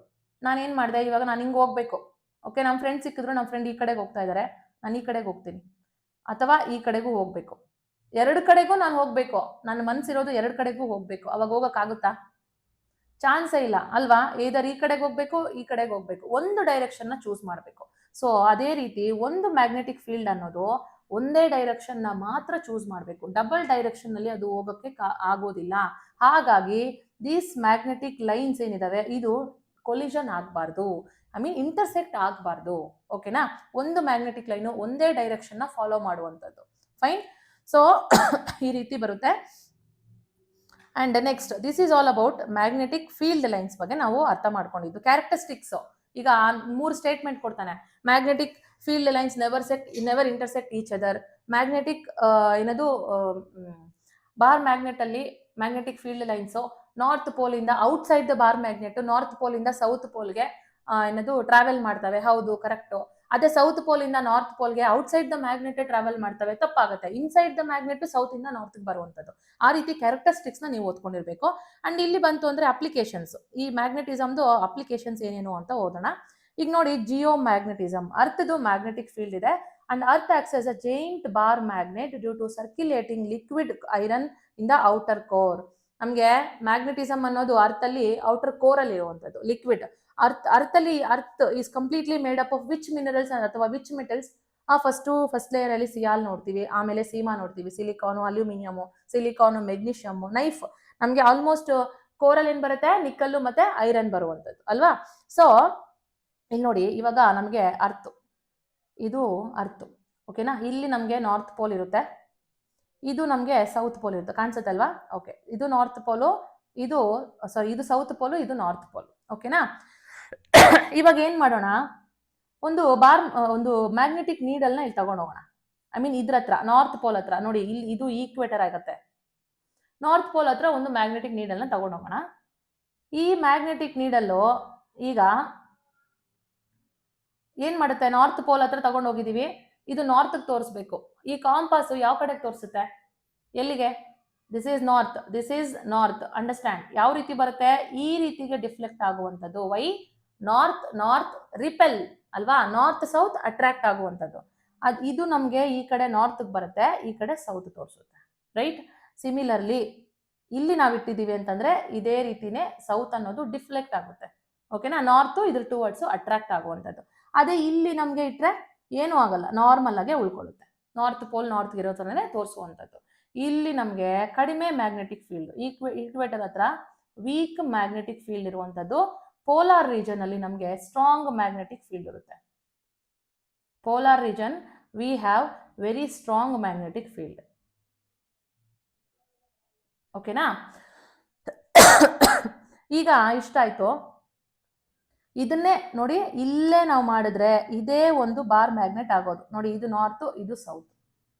Speaker 1: ನಾನೇನ್ ಮಾಡಿದೆ, ಇವಾಗ ನಾನು ಹಿಂಗೆ ಹೋಗ್ಬೇಕು. ಓಕೆ, ನಮ್ಮ ಫ್ರೆಂಡ್ ಸಿಕ್ಕಿದ್ರು, ನಮ್ಮ ಫ್ರೆಂಡ್ ಈ ಕಡೆಗೆ ಹೋಗ್ತಾ ಇದ್ದಾರೆ, ನಾನು ಈ ಕಡೆಗೆ ಹೋಗ್ತೀನಿ, ಅಥವಾ ಈ ಕಡೆಗೂ ಹೋಗ್ಬೇಕು. 2 ಕಡೆಗೂ ನಾನು ಹೋಗ್ಬೇಕು. ನನ್ನ ಮನ್ಸಿರೋದು 2 ಕಡೆಗೂ ಹೋಗ್ಬೇಕು. ಅವಾಗ ಹೋಗಕ್ಕಾಗುತ್ತಾ? ಚಾನ್ಸೇ ಇಲ್ಲ ಅಲ್ವಾ. ಏದರ್ ಈ ಕಡೆಗೆ ಹೋಗ್ಬೇಕು, ಈ ಕಡೆಗೆ ಹೋಗ್ಬೇಕು, ಒಂದು ಡೈರೆಕ್ಷನ್ ನ ಚೂಸ್ ಮಾಡಬೇಕು. ಸೊ ಅದೇ ರೀತಿ ಒಂದು ಮ್ಯಾಗ್ನೆಟಿಕ್ ಫೀಲ್ಡ್ ಅನ್ನೋದು ಒಂದೇ ಡೈರೆಕ್ಷನ್ ನ ಮಾತ್ರ ಚೂಸ್ ಮಾಡಬೇಕು. ಡಬಲ್ ಡೈರೆಕ್ಷನ್ ನಲ್ಲಿ ಅದು ಹೋಗಕ್ಕೆ ಆಗೋದಿಲ್ಲ. ಹಾಗಾಗಿ ದೀಸ್ ಮ್ಯಾಗ್ನೆಟಿಕ್ ಲೈನ್ಸ್ ಏನಿದಾವೆ, ಇದು ಕೊಲಿಷನ್ ಆಗಬಾರ್ದು, ಇಂಟರ್ಸೆಕ್ಟ್ ಆಗಬಾರ್ದು. ಓಕೆನಾ, ಒಂದು ಮ್ಯಾಗ್ನೆಟಿಕ್ ಲೈನ್ ಒಂದೇ ಡೈರೆಕ್ಷನ್ ನ ಫಾಲೋ ಮಾಡುವಂಥದ್ದು. ಫೈನ್. ಸೊ ಈ ರೀತಿ ಬರುತ್ತೆ. And next, this is all about magnetic field lines ಬಗ್ಗೆ ನಾವು ಅರ್ಥ ಮಾಡ್ಕೊಂಡಿದ್ದು. ಕ್ಯಾರೆಕ್ಟರಿಸ್ಟಿಕ್ಸ್, ಈಗ 3 ಸ್ಟೇಟ್ಮೆಂಟ್ ಕೊಡ್ತಾನೆ. Magnetic field lines never intersect each other. Magnetic bar magnet ಅಲ್ಲಿ magnetic field lines north pole ಇಂದ outside the bar magnet north pole ಇಂದ south ಪೋಲ್ಗೆ ಏನದು ಟ್ರಾವೆಲ್ ಮಾಡ್ತವೆ. ಹೌದು, ಕರೆಕ್ಟ್. ಅದೇ ಸೌತ್ ಪೋಲ್ ಇಂದ north ಪೋಲ್ಗೆ outside the magnet travel ಮಾಡ್ತವೆ. ತಪ್ಪಾಗುತ್ತೆ. ಇನ್ಸೈಡ್ ದ ಮ್ಯಾಗ್ನೆಟ್ ಸೌತ್ ಇಂದ ನಾರ್ತ್ ಬರುವಂತದ್ದು. ಆ ರೀತಿ ಕ್ಯಾರೆಕ್ಟರಿಸ್ಟಿಕ್ಸ್ ನ ನೀವು ಓದ್ಕೊಂಡಿರ್ಬೇಕು. ಅಂಡ್ ಇಲ್ಲಿ ಬಂತು ಅಂದ್ರೆ ಅಪ್ಲಿಕೇಶನ್ಸ್, ಈ ಮ್ಯಾಗ್ನೆಟಿಸಮ್ದು ಅಪ್ಲಿಕೇಶನ್ಸ್ ಏನೇನು ಅಂತ ಓದೋಣ. ಈಗ ನೋಡಿ, ಜಿಯೋ ಮ್ಯಾಗ್ನೆಟಿಸಮ್, ಅರ್ಥದು ಮ್ಯಾಗ್ನೆಟಿಕ್ ಫೀಲ್ಡ್ ಇದೆ. And earth acts as a giant bar magnet due to circulating liquid iron in the outer core. ನಮ್ಗೆ ಮ್ಯಾಗ್ನೆಟಿಸಮ್ ಅನ್ನೋದು ಅರ್ತ್ ಅಲ್ಲಿ ಔಟರ್ ಕೋರ್ ಅಲ್ಲಿ ಇರುವಂತದ್ದು liquid. Earth is completely made up of which minerals ಅಥವಾ which metals? First layer ಅಲ್ಲಿ sial ನೋಡ್ತೀವಿ, ಆಮೇಲೆ sima ನೋಡ್ತೀವಿ, silicon, aluminium, silicon, magnesium, nife. ನಮ್ಗೆ ಆಲ್ಮೋಸ್ಟ್ ಕೋರಲ್ಲಿ ಏನ್ ಬರುತ್ತೆ? ನಿಕ್ಕಲ್ಲು ಮತ್ತೆ ಐರನ್ ಬರುವಂತದ್ದು ಅಲ್ವಾ? ಸೊ ಇಲ್ಲಿ ನೋಡಿ, ಇವಾಗ ನಮ್ಗೆ ಇದು ಅರ್ತ್, ಓಕೆನಾ? ಇಲ್ಲಿ ನಮ್ಗೆ ನಾರ್ತ್ ಪೋಲ್ ಇರುತ್ತೆ, ಇದು ನಮ್ಗೆ ಸೌತ್ ಪೋಲ್ ಇರುತ್ತೆ, ಕಾಣಿಸುತ್ತೆ ಅಲ್ವಾ? ಓಕೆ, ಇದು ನಾರ್ತ್ ಪೋಲು, ಇದು ಸೌತ್ ಪೋಲು, ಇದು ನಾರ್ತ್ ಪೋಲ್, ಓಕೆನಾ? ಇವಾಗ ಏನ್ ಮಾಡೋಣ, ಒಂದು ಮ್ಯಾಗ್ನೆಟಿಕ್ ನೀಡಲ್ ನ ಇಲ್ಲಿ ತಗೊಂಡು ಹೋಗೋಣ. ಐ ಮೀನ್ ಇದ್ರ ಹತ್ರ, ನಾರ್ತ್ ಪೋಲ್ ಹತ್ರ ನೋಡಿ, ಇಲ್ಲಿ ಇದು ಈಕ್ವೇಟರ್ ಆಗುತ್ತೆ. ನಾರ್ತ್ ಪೋಲ್ ಹತ್ರ ಒಂದು ಮ್ಯಾಗ್ನೆಟಿಕ್ ನೀಡಲ್ ನ ತಗೊಂಡು ಹೋಗೋಣ. ಈ ಮ್ಯಾಗ್ನೆಟಿಕ್ ನೀಡಲ್ಲು ಈಗ ಏನ್ ಮಾಡುತ್ತೆ? ನಾರ್ತ್ ಪೋಲ್ ಹತ್ರ ತಗೊಂಡು ಹೋಗಿದೀವಿ, ಇದು ನಾರ್ತ್ ತೋರಿಸ್ಬೇಕು. ಈ ಕಾಂಪಾಸ್ ಯಾವ ಕಡೆ ತೋರಿಸುತ್ತೆ? ಎಲ್ಲಿಗೆ? This is north. ಅಂಡರ್ಸ್ಟ್ಯಾಂಡ್? ಯಾವ ರೀತಿ ಬರುತ್ತೆ? ಈ ರೀತಿಗೆ ಡಿಫ್ಲೆಕ್ಟ್ ಆಗುವಂಥದ್ದು. ವೈ? ನಾರ್ತ್ ರಿಪೆಲ್ ಅಲ್ವಾ? ನಾರ್ತ್ ಸೌತ್ ಅಟ್ರಾಕ್ಟ್ ಆಗುವಂಥದ್ದು. ಇದು ನಮ್ಗೆ ಈ ಕಡೆ ನಾರ್ತ್ ಬರುತ್ತೆ, ಈ ಕಡೆ ಸೌತ್ ತೋರಿಸುತ್ತೆ, ರೈಟ್? ಸಿಮಿಲರ್ಲಿ ಇಲ್ಲಿ ನಾವು ಇಟ್ಟಿದ್ದೀವಿ ಅಂತಂದ್ರೆ ಇದೇ ರೀತಿನೇ ಸೌತ್ ಅನ್ನೋದು ಡಿಫ್ಲೆಕ್ಟ್ ಆಗುತ್ತೆ, ಓಕೆನಾ? ನಾರ್ತ್ ಇದ್ರ ಟುವರ್ಡ್ಸ್ ಅಟ್ರಾಕ್ಟ್ ಆಗುವಂಥದ್ದು. ಅದೇ ಇಲ್ಲಿ ನಮ್ಗೆ ಇಟ್ರೆ ಏನೂ ಆಗಲ್ಲ, ನಾರ್ಮಲ್ ಆಗಿ ಉಳ್ಕೊಳ್ಳುತ್ತೆ. ನಾರ್ತ್ ಪೋಲ್ ನಾರ್ತ್ ಇರೋ ಥರನೇ ತೋರಿಸುವಂಥದ್ದು. ಇಲ್ಲಿ ನಮ್ಗೆ ಕಡಿಮೆ ಮ್ಯಾಗ್ನೆಟಿಕ್ ಫೀಲ್ಡ್, ಈಕ್ವೇಟರ್ ಹತ್ರ ವೀಕ್ ಮ್ಯಾಗ್ನೆಟಿಕ್ ಫೀಲ್ಡ್ ಇರುವಂಥದ್ದು. ಪೋಲಾರ್ ರೀಜನ್ ಅಲ್ಲಿ ನಮ್ಗೆ ಸ್ಟ್ರಾಂಗ್ ಮ್ಯಾಗ್ನೆಟಿಕ್ ಫೀಲ್ಡ್ ಇರುತ್ತೆ. Polar region we have very strong magnetic field, ಓಕೆನಾ? ಈಗ ಇಷ್ಟ ಆಯ್ತು. ಇದನ್ನೇ ನೋಡಿ, ಇಲ್ಲೇ ನಾವು ಮಾಡಿದ್ರೆ ಇದೇ ಒಂದು ಬಾರ್ ಮ್ಯಾಗ್ನೆಟ್ ಆಗೋದು. ನೋಡಿ, ಇದು ನಾರ್ತ್, ಇದು ಸೌತ್.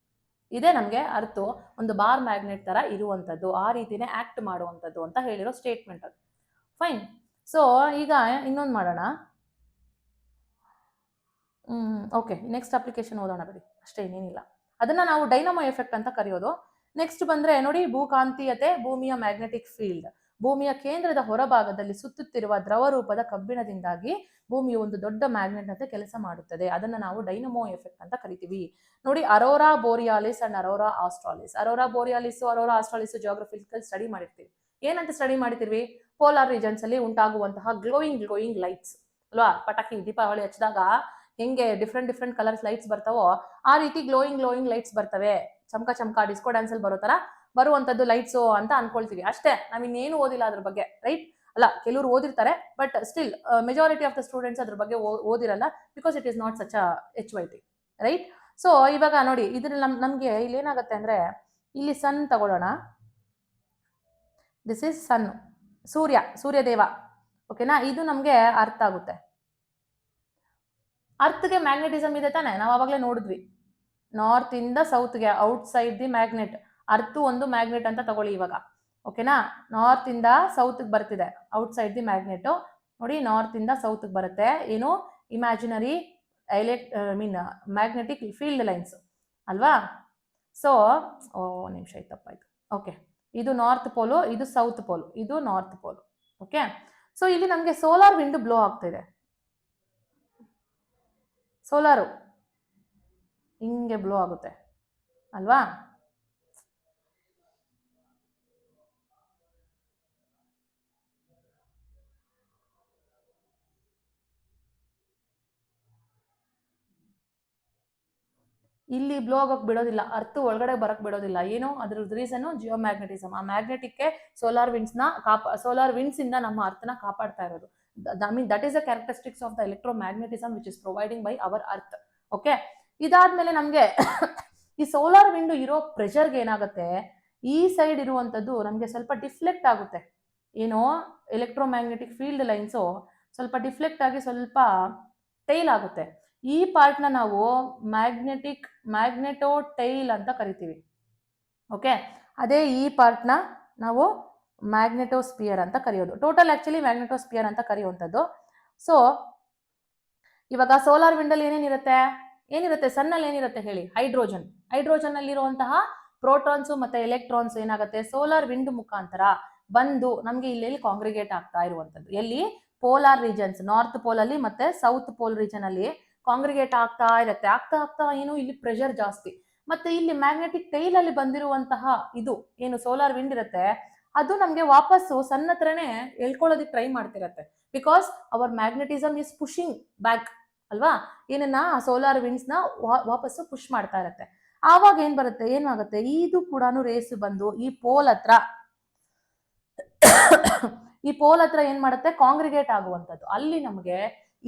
Speaker 1: ಇದೇ ನಮ್ಗೆ ಅರ್ಥ ಒಂದು ಬಾರ್ ಮ್ಯಾಗ್ನೆಟ್ ತರ ಇರುವಂತದ್ದು, ಆ ರೀತಿನೇ ಆಕ್ಟ್ ಮಾಡುವಂತದ್ದು ಅಂತ ಹೇಳಿರೋ ಸ್ಟೇಟ್ಮೆಂಟ್ ಅದು. ಫೈನ್. ಸೊ ಈಗ ಇನ್ನೊಂದು ಮಾಡೋಣ. ಓಕೆ, ನೆಕ್ಸ್ಟ್ ಅಪ್ಲಿಕೇಶನ್ ಓದೋಣ ಬಿಡಿ, ಅಷ್ಟೇ, ಇನ್ನೇನಿಲ್ಲ. ಅದನ್ನ ನಾವು ಡೈನಮೋ ಎಫೆಕ್ಟ್ ಅಂತ ಕರೆಯೋದು. ನೆಕ್ಸ್ಟ್ ಬಂದ್ರೆ ನೋಡಿ, ಭೂಕಾಂತೀಯತೆ, ಭೂಮಿಯ ಮ್ಯಾಗ್ನೆಟಿಕ್ ಫೀಲ್ಡ್. ಭೂಮಿಯ ಕೇಂದ್ರದ ಹೊರಭಾಗದಲ್ಲಿ ಸುತ್ತುತ್ತಿರುವ ದ್ರವ ರೂಪದ ಕಬ್ಬಿಣದಿಂದಾಗಿ ಭೂಮಿಯು ಒಂದು ದೊಡ್ಡ ಮ್ಯಾಗ್ನೆಟ್ ನಂತೆ ಕೆಲಸ ಮಾಡುತ್ತದೆ. ಅದನ್ನ ನಾವು ಡೈನಮೋ ಎಫೆಕ್ಟ್ ಅಂತ ಕರಿತೀವಿ. ನೋಡಿ, aurora borealis and aurora australis. Aurora borealis, aurora australis geographical study ಮಾಡಿರ್ತೀವಿ. ಏನಂತ ಸ್ಟಡಿ ಮಾಡಿರ್ತೀವಿ? ಪೋಲಾರ್ ರೀಜನ್ಸ್ ಅಲ್ಲಿ ಉಂಟಾಗುವಂತಹ ಗ್ಲೋಯಿಂಗ್ ಲೈಟ್ಸ್ ಅಲ್ವಾ? ಪಟಾಕಿ ದೀಪಾವಳಿ ಹಚ್ಚಿದಾಗ ಹೆಂಗೆ ಡಿಫ್ರೆಂಟ್ ಕಲರ್ಸ್ ಲೈಟ್ಸ್ ಬರ್ತಾವೋ, ಆ ರೀತಿ ಗ್ಲೋಯಿಂಗ್ ಲೈಟ್ಸ್ ಬರ್ತವೆ. ಚಮಕ ಡಿಸ್ಕೋ ಡ್ಯಾನ್ಸ್ ಅಲ್ಲಿ ಬರೋ ತರ ಬರುವಂತದ್ದು ಲೈಟ್ಸ್ ಅಂತ ಅನ್ಕೊಳ್ತೀವಿ ಅಷ್ಟೇ. ನಾವ್ ಇನ್ನೇನು ಓದಿಲ್ಲ ಅದ್ರ ಬಗ್ಗೆ, ರೈಟ್? ಅಲ್ಲ, ಕೆಲವರು ಓದಿರ್ತಾರೆ, but still majority of the students ಅದ್ರ ಬಗ್ಗೆ ಓದಿರಲ್ಲ, because it is not such a HYT, right? So ಇವಾಗ ನೋಡಿ, ಇದ್ರಲ್ಲಿ ನಮ್ಗೆ ಇಲ್ಲಿ ಏನಾಗುತ್ತೆ ಅಂದ್ರೆ, ಇಲ್ಲಿ ಸನ್ ತಗೊಳ್ಳೋಣ. ದಿಸ್ ಇಸ್ ಸನ್, ಸೂರ್ಯದೇವ, ಓಕೆನಾ? ಇದು ನಮ್ಗೆ ಅರ್ಥ ಆಗುತ್ತೆ. ಅರ್ಥ್ಗೆ ಮ್ಯಾಗ್ನೆಟಿಸಮ್ ಇದೆ ತಾನೆ, ನಾವು ಅವಾಗಲೇ ನೋಡಿದ್ವಿ. ನಾರ್ತ್ ಇಂದ ಸೌತ್ಗೆ ಔಟ್ಸೈಡ್ ದಿ ಮ್ಯಾಗ್ನೆಟ್. ಅರ್ತ್ ಒಂದು ಮ್ಯಾಗ್ನೆಟ್ ಅಂತ ತಗೊಳ್ಳಿ ಇವಾಗ, ಓಕೆನಾ? ನಾರ್ತ್ ಇಂದ ಸೌತ್ ಬರ್ತಿದೆ ಔಟ್ಸೈಡ್ ದಿ ಮ್ಯಾಗ್ನೆಟ್. ನೋಡಿ, ನಾರ್ತ್ ಇಂದ ಸೌತ್ ಬರುತ್ತೆ ಏನು? ಇಮ್ಯಾಜಿನರಿ ಮ್ಯಾಗ್ನೆಟಿಕ್ ಫೀಲ್ಡ್ ಲೈನ್ಸ್ ಅಲ್ವಾ? ಸೊ ನಿಮಿಷ ತಪ್ಪಾಯ್ತು. ಓಕೆ, ಇದು ನಾರ್ತ್ ಪೋಲು, ಇದು ಸೌತ್ ಪೋಲ್, ಇದು ನಾರ್ತ್ ಪೋಲ್, ಓಕೆ? ಸೊ ಇಲ್ಲಿ ನಮ್ಗೆ ಸೋಲಾರ್ ವಿಂಡ್ ಬ್ಲೋ ಆಗ್ತಿದೆ. ಸೋಲಾರು ಹಿಂಗೆ ಬ್ಲೋ ಆಗುತ್ತೆ ಅಲ್ವಾ? ಇಲ್ಲಿ ಬ್ಲೋ ಆಗಕ್ ಬಿಡೋದಿಲ್ಲ, ಅರ್ಥ ಒಳಗಡೆ ಬರಕ್ ಬಿಡೋದಿಲ್ಲ. ಏನು ಅದ್ರ ರೀಸನ್? Geo magnetism. ಆ ಮ್ಯಾಗ್ನೆಟಿಕ್ ಸೋಲಾರ್ ವಿಂಡ್ಸ್ ಇಂದ ನಮ್ಮ ಅರ್ಥನ ಕಾಪಾಡ್ತಾ ಇರೋದು. That is the characteristics of the electromagnetism which is providing by our earth, okay? ಇದಾದ್ಮೇಲೆ ನಮ್ಗೆ ಈ ಸೋಲಾರ್ ವಿಂಡ್ ಇರೋ ಪ್ರೆಷರ್ಗೆ ಏನಾಗುತ್ತೆ, ಈ ಸೈಡ್ ಇರುವಂತದ್ದು ನಮ್ಗೆ ಸ್ವಲ್ಪ ಡಿಫ್ಲೆಕ್ಟ್ ಆಗುತ್ತೆ. ಏನೋ ಎಲೆಕ್ಟ್ರೋಮ್ಯಾಗ್ನೆಟಿಕ್ ಫೀಲ್ಡ್ ಲೈನ್ಸು ಸ್ವಲ್ಪ ಡಿಫ್ಲೆಕ್ಟ್ ಆಗಿ ಸ್ವಲ್ಪ ಟೈಲ್ ಆಗುತ್ತೆ. ಈ ಪಾರ್ಟ್ನ ನಾವು ಮ್ಯಾಗ್ನೆಟೋ ಟೈಲ್ ಅಂತ ಕರಿತೀವಿ, ಓಕೆ? ಅದೇ ಈ ಪಾರ್ಟ್ನ ನಾವು ಮ್ಯಾಗ್ನೆಟೋಸ್ಪಿಯರ್ ಅಂತ ಕರೆಯೋದು. ಟೋಟಲ್ ಆಕ್ಚುಲಿ ಮ್ಯಾಗ್ನೆಟೋಸ್ಪಿಯರ್ ಅಂತ ಕರೆಯುವಂಥದ್ದು. ಸೊ ಇವಾಗ ಸೋಲಾರ್ ವಿಂಡ್ ಅಲ್ಲಿ ಏನಿರುತ್ತೆ ಸನ್ನಲ್ಲಿ ಏನಿರುತ್ತೆ ಹೇಳಿ? ಹೈಡ್ರೋಜನ್ ಅಲ್ಲಿರುವಂತಹ ಪ್ರೋಟಾನ್ಸ್ ಮತ್ತೆ ಎಲೆಕ್ಟ್ರಾನ್ಸ್ ಏನಾಗುತ್ತೆ ಸೋಲಾರ್ ವಿಂಡ್ ಮುಖಾಂತರ ಬಂದು ನಮ್ಗೆ ಇಲ್ಲಿ ಕಾಂಗ್ರಿಗೇಟ್ ಆಗ್ತಾ ಇರುವಂತದ್ದು. ಎಲ್ಲಿ? ಪೋಲಾರ್ ರೀಜನ್ಸ್, ನಾರ್ತ್ ಪೋಲ್ ಅಲ್ಲಿ ಮತ್ತೆ ಸೌತ್ ಪೋಲ್ ರೀಜನ್ ಅಲ್ಲಿ ಕಾಂಗ್ರಿಗೇಟ್ ಆಗ್ತಾ ಇರುತ್ತೆ. ಆಗ್ತಾ ಏನು ಇಲ್ಲಿ ಪ್ರೆಷರ್ ಜಾಸ್ತಿ. ಮತ್ತೆ ಇಲ್ಲಿ ಮ್ಯಾಗ್ನೆಟಿಕ್ ಟೈಲ್ ಅಲ್ಲಿ ಬಂದಿರುವಂತಹ ಇದು ಏನು ಸೋಲಾರ್ ವಿಂಡ್ ಇರುತ್ತೆ ಅದು ನಮ್ಗೆ ವಾಪಸ್ಸು ಸಣ್ಣ ಹತ್ರನೇ ಎಳ್ಕೊಳ್ಳೋದಕ್ಕೆ ಟ್ರೈ ಮಾಡ್ತಿರತ್ತೆ. Because our magnetism is pushing back ಅಲ್ವಾ? ಏನನ್ನ ಸೋಲಾರ್ ವಿಂಡ್ಸ್ ನ ವಾಪಸ್ಸು ಪುಷ್ ಮಾಡ್ತಾ ಇರತ್ತೆ. ಆವಾಗ ಏನಾಗುತ್ತೆ ಇದು ಕೂಡ ರೇಸ್ ಬಂದು ಈ ಪೋಲ್ ಹತ್ರ ಏನ್ ಮಾಡುತ್ತೆ ಕಾಂಗ್ರಿಗೇಟ್ ಆಗುವಂಥದ್ದು. ಅಲ್ಲಿ ನಮಗೆ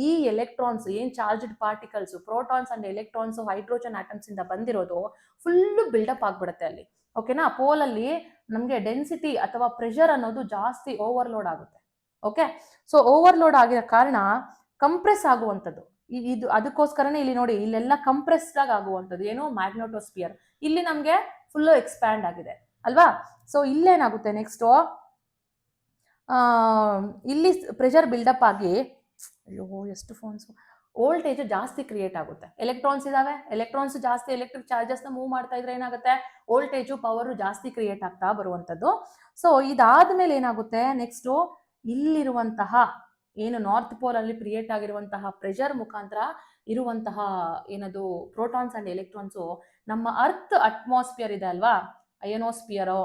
Speaker 1: ಈ ಎಲೆಕ್ಟ್ರಾನ್ಸ್ ಏನ್ charged particles protons and electrons hydrogen atoms ಇಂದ ಬಂದಿರೋದು ಫುಲ್ ಬಿಲ್ಡಪ್ ಆಗ್ಬಿಡುತ್ತೆ ಅಲ್ಲಿ. ಓಕೆನಾ? ಪೋಲ್ ಅಲ್ಲಿ ನಮ್ಗೆ ಡೆನ್ಸಿಟಿ ಅಥವಾ ಪ್ರೆಷರ್ ಅನ್ನೋದು ಜಾಸ್ತಿ ಓವರ್ಲೋಡ್ ಆಗುತ್ತೆ. ಓಕೆ, ಸೊ ಓವರ್ಲೋಡ್ ಆಗಿರೋ ಕಾರಣ ಕಂಪ್ರೆಸ್ ಆಗುವಂಥದ್ದು ಇದು. ಅದಕ್ಕೋಸ್ಕರನೇ ಇಲ್ಲಿ ನೋಡಿ ಇಲ್ಲೆಲ್ಲ ಕಂಪ್ರೆಸ್ಡ್ ಆಗುವಂಥದ್ದು ಏನು ಮ್ಯಾಗ್ನೆಟೋಸ್ಪಿಯರ್. ಇಲ್ಲಿ ನಮ್ಗೆ ಫುಲ್ ಎಕ್ಸ್ಪ್ಯಾಂಡ್ ಆಗಿದೆ ಅಲ್ವಾ? ಸೊ ಇಲ್ಲೇನಾಗುತ್ತೆ ನೆಕ್ಸ್ಟ್ ಇಲ್ಲಿ ಪ್ರೆಷರ್ ಬಿಲ್ಡಪ್ ಆಗಿ ಎಷ್ಟು ಫೋನ್ಸ್ ವೋಲ್ಟೇಜ್ ಜಾಸ್ತಿ ಕ್ರಿಯೇಟ್ ಆಗುತ್ತೆ. ಎಲೆಕ್ಟ್ರಾನ್ಸ್ ಇದಾವೆ, ಎಲೆಕ್ಟ್ರಾನ್ಸ್ ಜಾಸ್ತಿ ಎಲೆಕ್ಟ್ರಿಕ್ ಚಾರ್ಜಸ್ ನ ಮೂವ್ ಮಾಡ್ತಾ ಇದ್ರೆ ಏನಾಗುತ್ತೆ ವೋಲ್ಟೇಜು ಪವರ್ ಜಾಸ್ತಿ ಕ್ರಿಯೇಟ್ ಆಗ್ತಾ ಬರುವಂತದ್ದು. ಸೊ ಇದಾದ್ಮೇಲೆ ಏನಾಗುತ್ತೆ ನೆಕ್ಸ್ಟ್ ಇಲ್ಲಿರುವಂತಹ ಏನು ನಾರ್ತ್ ಪೋಲ್ ಅಲ್ಲಿ ಕ್ರಿಯೇಟ್ ಆಗಿರುವಂತಹ ಪ್ರೆಷರ್ ಮುಖಾಂತರ ಇರುವಂತಹ ಏನದು ಪ್ರೋಟಾನ್ಸ್ ಅಂಡ್ ಎಲೆಕ್ಟ್ರಾನ್ಸ್ ನಮ್ಮ ಅರ್ತ್ ಅಟ್ಮಾಸ್ಫಿಯರ್ ಇದೆ ಅಲ್ವಾ, ಅಯನೋಸ್ಫಿಯರೋ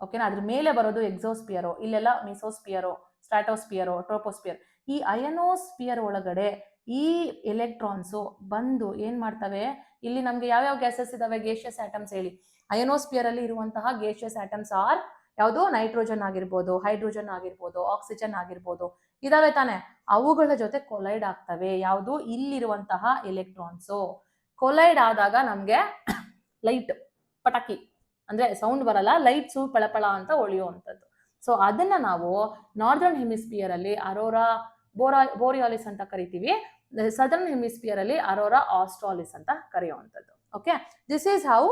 Speaker 1: ಓಕೆನಾ, ಅದ್ರ ಮೇಲೆ ಬರೋದು ಎಕ್ಸೋಸ್ಫಿಯರೋ, ಇಲ್ಲೆಲ್ಲ ಮೆಸೋಸ್ಫಿಯರೋ, ಸ್ಟ್ರಾಟೋಸ್ಫಿಯರೋ, ಟ್ರೋಪೋಸ್ಫಿಯರ್. ಈ ಅಯನೋಸ್ಫಿಯರ್ ಒಳಗಡೆ ಈ ಎಲೆಕ್ಟ್ರಾನ್ಸ್ ಬಂದು ಏನ್ ಮಾಡ್ತವೆ, ಇಲ್ಲಿ ನಮ್ಗೆ ಯಾವ್ಯಾವ ಗ್ಯಾಸಸ್ ಇದಾವೆ ಗೇಷಿಯಸ್ ಆಟಮ್ಸ್ ಹೇಳಿ? ಅಯನೋಸ್ಫಿಯರ್ ಅಲ್ಲಿ ಇರುವಂತಹ ಗೇಷಿಯಸ್ ಆಟಮ್ಸ್ ಆರ್ ಯಾವುದು? ನೈಟ್ರೋಜನ್ ಆಗಿರ್ಬೋದು, ಹೈಡ್ರೋಜನ್ ಆಗಿರ್ಬೋದು, ಆಕ್ಸಿಜನ್ ಆಗಿರ್ಬೋದು, ಇದಾವೆ ತಾನೆ. ಅವುಗಳ ಜೊತೆ ಕೊಲೈಡ್ ಆಗ್ತವೆ. ಯಾವುದು? ಇಲ್ಲಿರುವಂತಹ ಎಲೆಕ್ಟ್ರಾನ್ಸ್ ಕೊಲೈಡ್ ಆದಾಗ ನಮ್ಗೆ ಲೈಟ್ ಪಟಾಕಿ ಅಂದ್ರೆ ಸೌಂಡ್ ಬರಲ್ಲ, ಲೈಟ್ಸು ಪಳಪಳ ಅಂತ ಹೊಳೆಯುವಂಥದ್ದು. ಸೊ ಅದನ್ನ ನಾವು ನಾರ್ದರ್ನ್ ಹೆಮಿಸ್ಫಿಯರ್ ಅಲ್ಲಿ ಅರೋರಾ ಬೋರಿಯಾಲಿಸ್ ಅಂತ ಕರಿತೀವಿ, ಸದರ್ನ್ ಹೆಮಿಸ್ಫಿಯರ್ ಅಲ್ಲಿ ಅರೋರಾ ಆಸ್ಟ್ರಾಲಿಸ್ ಅಂತ ಕರೆಯುವಂಥದ್ದು. ಓಕೆ, ದಿಸ್ ಈಸ್ ಹೌ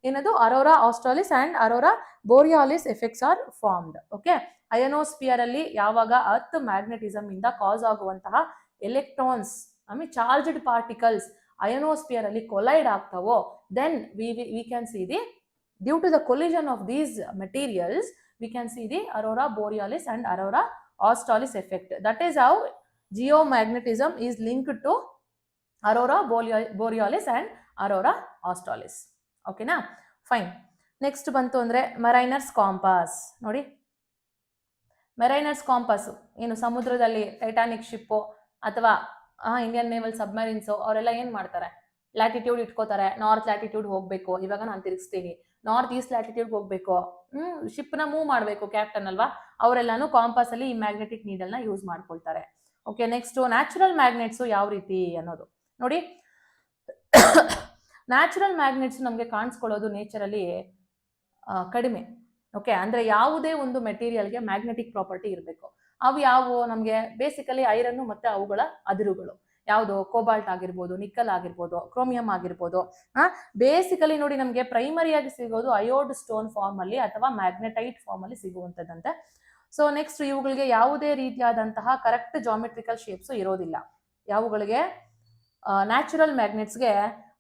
Speaker 1: ಏನದು aurora australis and aurora borealis effects are formed. Okay, ionosphere ಅಲ್ಲಿ ಯಾವಾಗ ಅರ್ತ್ ಮ್ಯಾಗ್ನೆಟಿಸಮ್ ಇಂದ ಕಾಸ್ ಆಗುವಂತಹ ಎಲೆಕ್ಟ್ರಾನ್ಸ್ ಚಾರ್ಜ್ಡ್ ಪಾರ್ಟಿಕಲ್ಸ್ ಅಯನೋಸ್ಫಿಯರ್ ಅಲ್ಲಿ ಕೊಲೈಡ್ ಆಗ್ತಾವೋ then we can see the due to the collision of these materials we can see the aurora borealis and aurora australis effect. That is how geomagnetism is linked to aurora borealis and aurora australis. Okay na? Fine. Next bantu andre mariner's compass. Nodi mariner's compass ಏನು ಸಮುದ್ರದಲ್ಲಿ Titanic ship ಅಥವಾ Indian naval submarines ಅವರೆಲ್ಲ ಏನ್ ಮಾಡ್ತಾರೆ latitude ಇಟ್ಕೋತಾರೆ. North latitude ಹೋಗ್ಬೇಕು, ಇವಾಗ ನಾನು ತಿರುಗಿಸ್ತೀನಿ, ನಾರ್ತ್ ಈಸ್ಟ್ ಲ್ಯಾಟಿಟ್ಯೂಡ್ ಹೋಗ್ಬೇಕು, ಶಿಪ್ ನ ಮೂವ್ ಮಾಡಬೇಕು ಕ್ಯಾಪ್ಟನ್ ಅಲ್ವಾ, ಅವರೆಲ್ಲಾನು ಕಾಂಪಾಸ್ ಅಲ್ಲಿ ಈ ಮ್ಯಾಗ್ನೆಟಿಕ್ ನೀಡಲ್ ನ ಯೂಸ್ ಮಾಡ್ಕೊಳ್ತಾರೆ. ಓಕೆ, ನೆಕ್ಸ್ಟ್ ನ್ಯಾಚುರಲ್ ಮ್ಯಾಗ್ನೆಟ್ಸ್ ಯಾವ ರೀತಿ ಅನ್ನೋದು ನೋಡಿ. ನ್ಯಾಚುರಲ್ ಮ್ಯಾಗ್ನೆಟ್ಸ್ ನಮ್ಗೆ ಕಾಣಿಸ್ಕೊಳ್ಳೋದು ನೇಚರ್ ಅಲ್ಲಿ ಕಡಿಮೆ. ಓಕೆ, ಅಂದ್ರೆ ಯಾವುದೇ ಒಂದು ಮೆಟೀರಿಯಲ್ಗೆ ಮ್ಯಾಗ್ನೆಟಿಕ್ ಪ್ರಾಪರ್ಟಿ ಇರಬೇಕು. ಅವು ಯಾವುವು ನಮ್ಗೆ ಬೇಸಿಕಲಿ ಐರನ್ ಮತ್ತೆ ಅವುಗಳ ಅದಿರುಗಳು. ಯಾವುದು? ಕೋಬಾಲ್ಟ್ ಆಗಿರ್ಬೋದು, ನಿಕ್ಕಲ್ ಆಗಿರ್ಬೋದು, ಕ್ರೋಮಿಯಂ ಆಗಿರ್ಬೋದು. ಬೇಸಿಕಲಿ ನೋಡಿ ನಮ್ಗೆ ಪ್ರೈಮರಿಯಾಗಿ ಸಿಗೋದು ಅಯೋಡ್ ಸ್ಟೋನ್ ಫಾರ್ಮ್ ಅಲ್ಲಿ ಅಥವಾ ಮ್ಯಾಗ್ನೆಟೈಟ್ ಫಾರ್ಮ್ ಅಲ್ಲಿ ಸಿಗುವಂತದಂತೆ. ಸೊ ನೆಕ್ಸ್ಟ್ ಇವುಗಳಿಗೆ ಯಾವುದೇ ರೀತಿಯಾದಂತಹ ಕರೆಕ್ಟ್ ಜಾಮೆಟ್ರಿಕಲ್ ಶೇಪ್ಸ್ ಇರೋದಿಲ್ಲ. ಯಾವುಗಳಿಗೆ? ನ್ಯಾಚುರಲ್ ಮ್ಯಾಗ್ನೆಟ್ಸ್ಗೆ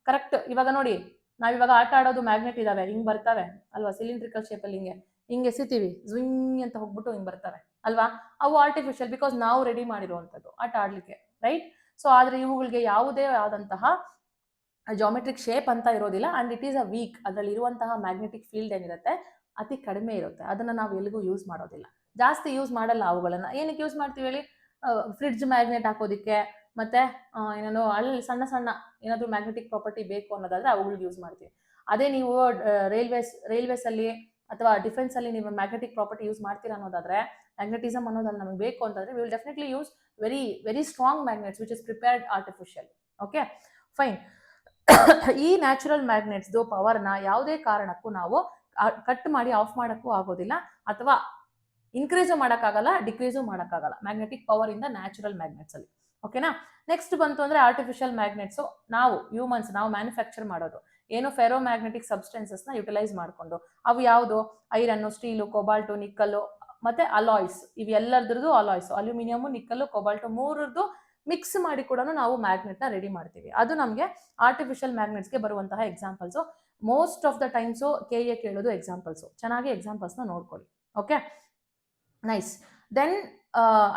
Speaker 1: ಕರೆಕ್ಟ್. ಇವಾಗ ನೋಡಿ ನಾವಿವಾಗ ಆಟ ಆಡೋದು ಮ್ಯಾಗ್ನೆಟ್ ಇದಾವೆ, ಹಿಂಗ್ ಬರ್ತವೆ ಅಲ್ವಾ, ಸಿಲಿಂಡ್ರಿಕಲ್ ಶೇಪ್ ಅಲ್ಲಿ ಹಿಂಗೆ ಎಸಿತೀವಿ, ಝ್ವಿಂಗ್ ಅಂತ ಹೋಗ್ಬಿಟ್ಟು ಹಿಂಗ್ ಬರ್ತವೆ ಅಲ್ವಾ. ಅವು ಆರ್ಟಿಫಿಷಿಯಲ್, ಬಿಕಾಸ್ ನಾವು ರೆಡಿ ಮಾಡಿರುವಂತದ್ದು ಆಟ ಆಡ್ಲಿಕ್ಕೆ, ರೈಟ್. ಸೊ ಆದ್ರೆ ಇವುಗಳಿಗೆ ಯಾವುದೇ ಆದಂತಹ ಜಾಮೆಟ್ರಿಕ್ ಶೇಪ್ ಅಂತ ಇರೋದಿಲ್ಲ and it is a weak. ಅದರಲ್ಲಿ ಇರುವಂತಹ ಮ್ಯಾಗ್ನೆಟಿಕ್ ಫೀಲ್ಡ್ ಏನಿರುತ್ತೆ ಅತಿ ಕಡಿಮೆ ಇರುತ್ತೆ. ಅದನ್ನ ನಾವು ಎಲ್ಲಿಗೂ ಯೂಸ್ ಮಾಡೋದಿಲ್ಲ, ಜಾಸ್ತಿ ಯೂಸ್ ಮಾಡಲ್ಲ. ಅವುಗಳನ್ನ ಏನಕ್ಕೆ ಯೂಸ್ ಮಾಡ್ತೀವಿ ಹೇಳಿ? ಫ್ರಿಡ್ಜ್ ಮ್ಯಾಗ್ನೆಟ್ ಹಾಕೋದಿಕ್ಕೆ, ಮತ್ತೆ ಏನೇನೋ ಅಲ್ಲಿ ಸಣ್ಣ ಸಣ್ಣ ಏನಾದ್ರು ಮ್ಯಾಗ್ನೆಟಿಕ್ ಪ್ರಾಪರ್ಟಿ ಬೇಕು ಅನ್ನೋದಾದ್ರೆ ಅವುಗಳಿಗೆ ಯೂಸ್ ಮಾಡ್ತೀವಿ. ಅದೇ ನೀವು ರೈಲ್ವೇಸ್ ಅಲ್ಲಿ ಅಥವಾ ಡಿಫೆನ್ಸ್ ಅಲ್ಲಿ ನೀವು ಮ್ಯಾಗ್ನೆಟಿಕ್ ಪ್ರಾಪರ್ಟಿ ಯೂಸ್ ಮಾಡ್ತೀರಾ ಅನ್ನೋದಾದ್ರೆ, ಮ್ಯಾಗ್ನೆಟಿಸಮ್ ಅನ್ನೋದಲ್ಲಿ ನಮಗೆ ಬೇಕು ಅಂತಂದ್ರೆ we will definitely use very strong magnets which is prepared artificial. Okay, fine. ಈ ನ್ಯಾಚುರಲ್ ಮ್ಯಾಗ್ನೆಟ್ಸ್ ಪವರ್ ನ ಯಾವುದೇ ಕಾರಣಕ್ಕೂ ನಾವು ಕಟ್ ಮಾಡಿ ಆಫ್ ಮಾಡಕ್ಕೂ ಆಗೋದಿಲ್ಲ, ಅಥವಾ ಇನ್ಕ್ರೀಸು ಮಾಡೋಕ್ಕಾಗಲ್ಲ, ಡಿಕ್ರೀಸು ಮಾಡೋಕ್ಕಾಗಲ್ಲ ಮ್ಯಾಗ್ನೆಟಿಕ್ ಪವರ್ ಇಂದ ನ್ಯಾಚುರಲ್ ಮ್ಯಾಗ್ನೆಟ್ಸ್ ಅಲ್ಲಿ. ಓಕೆನಾ? ನೆಕ್ಸ್ಟ್ ಬಂತು ಅಂದ್ರೆ ಆರ್ಟಿಫಿಷಿಯಲ್ ಮ್ಯಾಗ್ನೆಟ್ಸ್ ನಾವು ಹ್ಯೂಮನ್ಸ್ ನಾವು ಮ್ಯಾನುಫ್ಯಾಕ್ಚರ್ ಮಾಡೋದು. ಏನು ಫೆರೋ ಮ್ಯಾಗ್ನೆಟಿಕ್ ಸಬ್ಸ್ಟೆನ್ಸಸ್ನ ಯುಟಿಲೈಸ್ ಮಾಡಿಕೊಂಡು. ಅವು ಯಾವುದು? ಐರನ್ನು, ಸ್ಟೀಲು, ಕೊಬಾಲ್ಟು, ನಿಕ್ಕಲ್ಲು ಮತ್ತೆ alloys. ಇವೆಲ್ಲದ್ರದ್ದು alloys, aluminium, nickel, ಕೊಬಾಲ್ಟು ಮೂರದ್ದು mix ಮಾಡಿ ಕೂಡ ನಾವು ಮ್ಯಾಗ್ನೆಟ್ನ ರೆಡಿ ಮಾಡ್ತೀವಿ. ಅದು ನಮಗೆ ಆರ್ಟಿಫಿಷಿಯಲ್ ಮ್ಯಾಗ್ನೆಟ್ಸ್ಗೆ ಬರುವಂತಹ examples. Most of the times KA ಕೇಳೋದು ಎಕ್ಸಾಂಪಲ್ಸು. ಚೆನ್ನಾಗಿ ಎಕ್ಸಾಂಪಲ್ಸ್ನ ನೋಡ್ಕೊಳ್ಳಿ. Okay, nice. ದೆನ್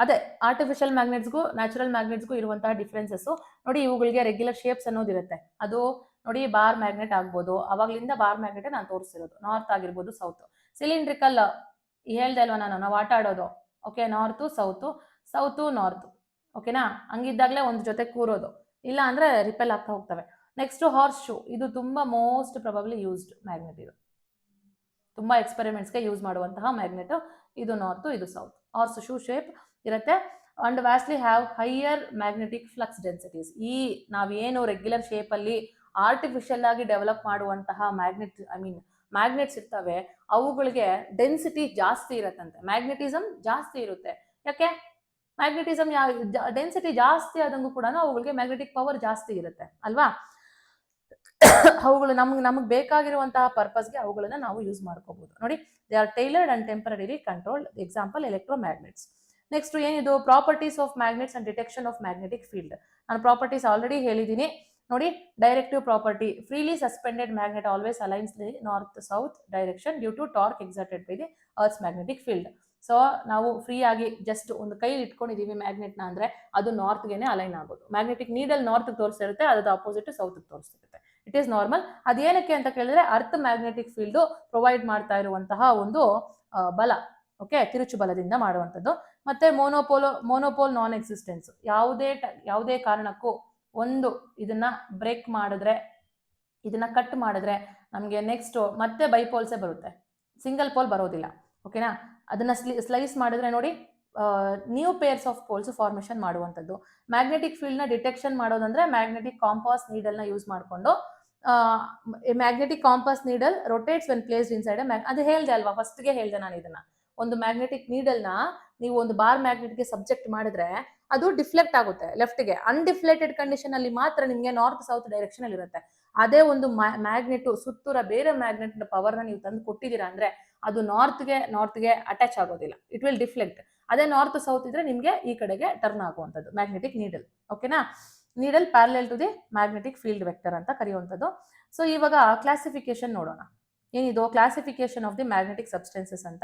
Speaker 1: ಅದೇ ಆರ್ಟಿಫಿಷಿಯಲ್ ಮ್ಯಾಗ್ನೆಟ್ಸ್ಗೂ ನ್ಯಾಚುರಲ್ ಮ್ಯಾಗ್ನೆಟ್ಸ್ಗೂ ಇರುವಂತಹ ಡಿಫ್ರೆನ್ಸಸ್ ನೋಡಿ. ಇವುಗಳಿಗೆ ರೆಗ್ಯುಲರ್ ಶೇಪ್ಸ್ ಅನ್ನೋದಿರುತ್ತೆ. ಅದು ನೋಡಿ ಬಾರ್ ಮ್ಯಾಗ್ನೆಟ್ ಆಗ್ಬೋದು. ಅವಾಗ್ಲಿಂದ ಬಾರ್ ಮ್ಯಾಗ್ನೆಟ್ ನಾನು ತೋರಿಸಿರೋದು. ನಾರ್ತ್ ಆಗಿರ್ಬೋದು, ಸೌತ್. ಸಿಲಿಂಡ್ರಿಕಲ್ ಹೇಳ್ದೆ ಅಲ್ವಾ ನಾವು ಆಟ ಆಡೋದು. Okay, north south, south north. ಓಕೆನಾ? ಹಂಗಿದ್ದಾಗಲೇ ಒಂದು ಜೊತೆ ಕೂರೋದು, ಇಲ್ಲ ಅಂದ್ರೆ ರಿಪೆಲ್ ಆಗ್ತಾ ಹೋಗ್ತವೆ. Next horse shoe. ಇದು ತುಂಬಾ ಮೋಸ್ಟ್ ಪ್ರೊಬಬ್ಲಿ ಯೂಸ್ಡ್ ಮ್ಯಾಗ್ನೆಟ್. ಇದು ತುಂಬಾ ಎಕ್ಸ್ಪೆರಿಮೆಂಟ್ಸ್ಗೆ ಯೂಸ್ ಮಾಡುವಂತಹ ಮ್ಯಾಗ್ನೆಟ್. ಇದು ನಾರ್ತು, ಇದು ಸೌತ್. ಹಾರ್ಸ್ ಶೂ ಶೇಪ್ ಇರುತ್ತೆ. And vastly have higher magnetic flux densities. ಈ ನಾವೇನು ರೆಗ್ಯುಲರ್ ಶೇಪಲ್ಲಿ ಆರ್ಟಿಫಿಷಿಯಲ್ ಆಗಿ ಡೆವಲಪ್ ಮಾಡುವಂತಹ ಮ್ಯಾಗ್ನೆಟ್ಸ್ ಇರ್ತವೆ, ಅವುಗಳಿಗೆ ಡೆನ್ಸಿಟಿ ಜಾಸ್ತಿ ಇರತ್ತಂತೆ. ಮ್ಯಾಗ್ನೆಟಿಸಮ್ ಜಾಸ್ತಿ ಇರುತ್ತೆ. ಯಾಕೆ? ಮ್ಯಾಗ್ನೆಟಿಸಮ್ ಡೆನ್ಸಿಟಿ ಜಾಸ್ತಿ ಆದಂಗೂ ಕೂಡ ಅವುಗಳಿಗೆ ಮ್ಯಾಗ್ನೆಟಿಕ್ ಪವರ್ ಜಾಸ್ತಿ ಇರುತ್ತೆ ಅಲ್ವಾ? ಅವುಗಳು ನಮಗೆ ಬೇಕಾಗಿರುವಂತಹ ಪರ್ಪಸ್ಗೆ ಅವುಗಳನ್ನ ನಾವು ಯೂಸ್ ಮಾಡ್ಕೋಬಹುದು. ನೋಡಿ, they are tailored and temporarily controlled. Example electromagnets. Next ಏನಿದು? Properties of magnets and detection of magnetic field. ನಾನು ಪ್ರಾಪರ್ಟೀಸ್ ಆಲ್ರೆಡಿ ಹೇಳಿದ್ದೀನಿ ನೋಡಿ. Directive property. Freely suspended magnet always aligns the north south direction due to torque exerted by the earth's magnetic field. So ನಾವು free ಆಗಿ just ಒಂದು ಕೈಲಿ ಇಟ್ಕೊಂಡಿದೀವಿ ಮ್ಯಾಗ್ನೆಟ್ನ ಅಂದ್ರೆ ಅದು ನಾರ್ತ್ಗೆನೆ ಅಲೈನ್ ಆಗೋದು. ಮ್ಯಾಗ್ನೆಟಿಕ್ ನೀಡಲ್ ನಾರ್ತ್ ತೋರಿಸಿರುತ್ತೆ, ಅದ್ರ ಅಪೋಸಿಟ್ ಸೌತ್ ತೋರಿಸಿರುತ್ತೆ. It is normal. ಅದೇನಕ್ಕೆ ಅಂತ ಕೇಳಿದ್ರೆ ಅರ್ತ್ ಮ್ಯಾಗ್ನೆಟಿಕ್ ಫೀಲ್ಡ್ ಪ್ರೊವೈಡ್ ಮಾಡ್ತಾ ಇರುವಂತಹ ಒಂದು ಬಲ. ಓಕೆ, ತಿರುಚು ಬಲದಿಂದ ಮಾಡುವಂಥದ್ದು. ಮತ್ತೆ ಮೋನೋಪೋಲ್ ನಾನ್ ಎಕ್ಸಿಸ್ಟೆನ್ಸ್. ಯಾವುದೇ ಕಾರಣಕ್ಕೂ ಒಂದು ಇದನ್ನ ಬ್ರೇಕ್ ಮಾಡಿದ್ರೆ, ಇದನ್ನ ಕಟ್ ಮಾಡಿದ್ರೆ ನಮಗೆ ನೆಕ್ಸ್ಟ್ ಮತ್ತೆ ಬೈಪೋಲ್ಸೇ ಬರುತ್ತೆ, ಸಿಂಗಲ್ ಪೋಲ್ ಬರೋದಿಲ್ಲ. ಓಕೆನಾ? ಅದನ್ನ ಸ್ಲೈಸ್ ಮಾಡಿದ್ರೆ ನೋಡಿ new pairs of poles formation ಮಾಡುವಂಥದ್ದು. ಮ್ಯಾಗ್ನೆಟಿಕ್ ಫೀಲ್ಡ್ನ ಡಿಟೆಕ್ಷನ್ ಮಾಡೋದಂದ್ರೆ ಮ್ಯಾಗ್ನೆಟಿಕ್ ಕಾಂಪಾಸ್ ನೀಡಲ್ನ ಯೂಸ್ ಮಾಡಿಕೊಂಡು. Magnetic compass needle rotates when placed inside ಅದು ಹೇಳ್ದೆ ಅಲ್ವಾ, ಫಸ್ಟ್ಗೆ ಹೇಳ್ದೆ ನಾನು ಇದನ್ನ. ಒಂದು ಮ್ಯಾಗ್ನೆಟಿಕ್ ನೀಡಲ್ನ ನೀವು ಒಂದು ಬಾರ್ ಮ್ಯಾಗ್ನೆಟ್ಗೆ ಸಬ್ಜೆಕ್ಟ್ ಮಾಡಿದ್ರೆ ಅದು ಡಿಫ್ಲೆಕ್ಟ್ ಆಗುತ್ತೆ ಲೆಫ್ಟ್ಗೆ. ಅನ್ಡಿಫ್ಲೆಕ್ಟೆಡ್ ಕಂಡೀಷನ್ ಅಲ್ಲಿ ಮಾತ್ರ ನಿಮಗೆ ನಾರ್ತ್ ಸೌತ್ ಡೈರೆಕ್ಷನ್ ಅಲ್ಲಿ ಇರುತ್ತೆ. ಅದೇ ಒಂದು ಮ್ಯಾಗ್ನೆಟ್ ಸುತ್ತೂರ ಬೇರೆ ಮ್ಯಾಗ್ನೆಟ್ ಪವರ್ನ ನೀವು ತಂದು ಕೊಟ್ಟಿದ್ದೀರಾ ಅಂದ್ರೆ ಅದು ನಾರ್ತ್ಗೆ ಅಟ್ಯಾಚ್ ಆಗೋದಿಲ್ಲ, ಇಟ್ ವಿಲ್ ಡಿಫ್ಲೆಕ್ಟ್. ಅದೇ ನಾರ್ತ್ ಸೌತ್ ಇದ್ರೆ ನಿಮಗೆ ಈ ಕಡೆಗೆ ಟರ್ನ್ ಆಗುವಂಥದ್ದು ಮ್ಯಾಗ್ನೆಟಿಕ್ ನೀಡಲ್. ಓಕೆನಾ? Needle parallel to the magnetic field vector ಅಂತ ಕರೆಯುವಂಥದ್ದು. ಸೊ ಇವಾಗ ಕ್ಲಾಸಿಫಿಕೇಶನ್ ನೋಡೋಣ. ಏನಿದು? Classification of the magnetic substances ಅಂತ.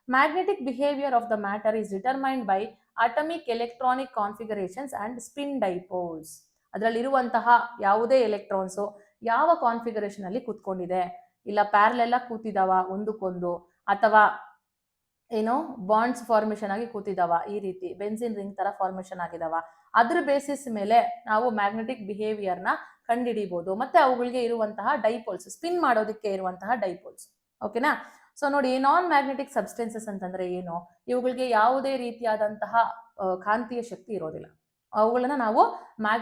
Speaker 1: Magnetic behaviour of the matter is determined by atomic electronic configurations and spin dipoles. ಅದರಲ್ಲಿರುವಂತಹ ಯಾವುದೇ ಎಲೆಕ್ಟ್ರಾನ್ಸು ಯಾವ ಕಾನ್ಫಿಗರೇಷನ್ ಅಲ್ಲಿ ಕೂತ್ಕೊಂಡಿದೆ, ಇಲ್ಲ ಪ್ಯಾರಲೆಲ್ಲ ಕೂತಿದಾವ ಒಂದಕ್ಕೊಂದು, ಅಥವಾ ಏನೋ ಬಾಂಡ್ಸ್ ಫಾರ್ಮೇಷನ್ ಆಗಿ ಕೂತಿದಾವ, ಈ ರೀತಿ ಬೆನ್ಸಿನ್ ರಿಂಗ್ ತರ ಫಾರ್ಮೇಷನ್ ಆಗಿದಾವ, ಅದ್ರ ಬೇಸಿಸ್ ಮೇಲೆ ನಾವು ಮ್ಯಾಗ್ನೆಟಿಕ್ ಬಿಹೇವಿಯರ್ನ ಕಂಡುಹಿಡಿಬಹುದು. ಮತ್ತೆ ಅವುಗಳಿಗೆ ಇರುವಂತಹ ಡೈಪೋಲ್ಸ್, ಸ್ಪಿನ್ ಮಾಡೋದಕ್ಕೆ ಇರುವಂತಹ ಡೈಪೋಲ್ಸ್. ಓಕೆನಾ? ಸೊ ನೋಡಿ, ನಾನ್ ಮ್ಯಾಗ್ನೆಟಿಕ್ ಸಬ್ಸ್ಟೆನ್ಸಸ್ ಅಂತಂದ್ರೆ ಏನು? ಇವುಗಳಿಗೆ ಯಾವುದೇ ರೀತಿಯಾದಂತಹ ಕಾಂತೀಯ ಶಕ್ತಿ ಇರೋದಿಲ್ಲ. ಅವುಗಳನ್ನ ನಾವು ನಾನ್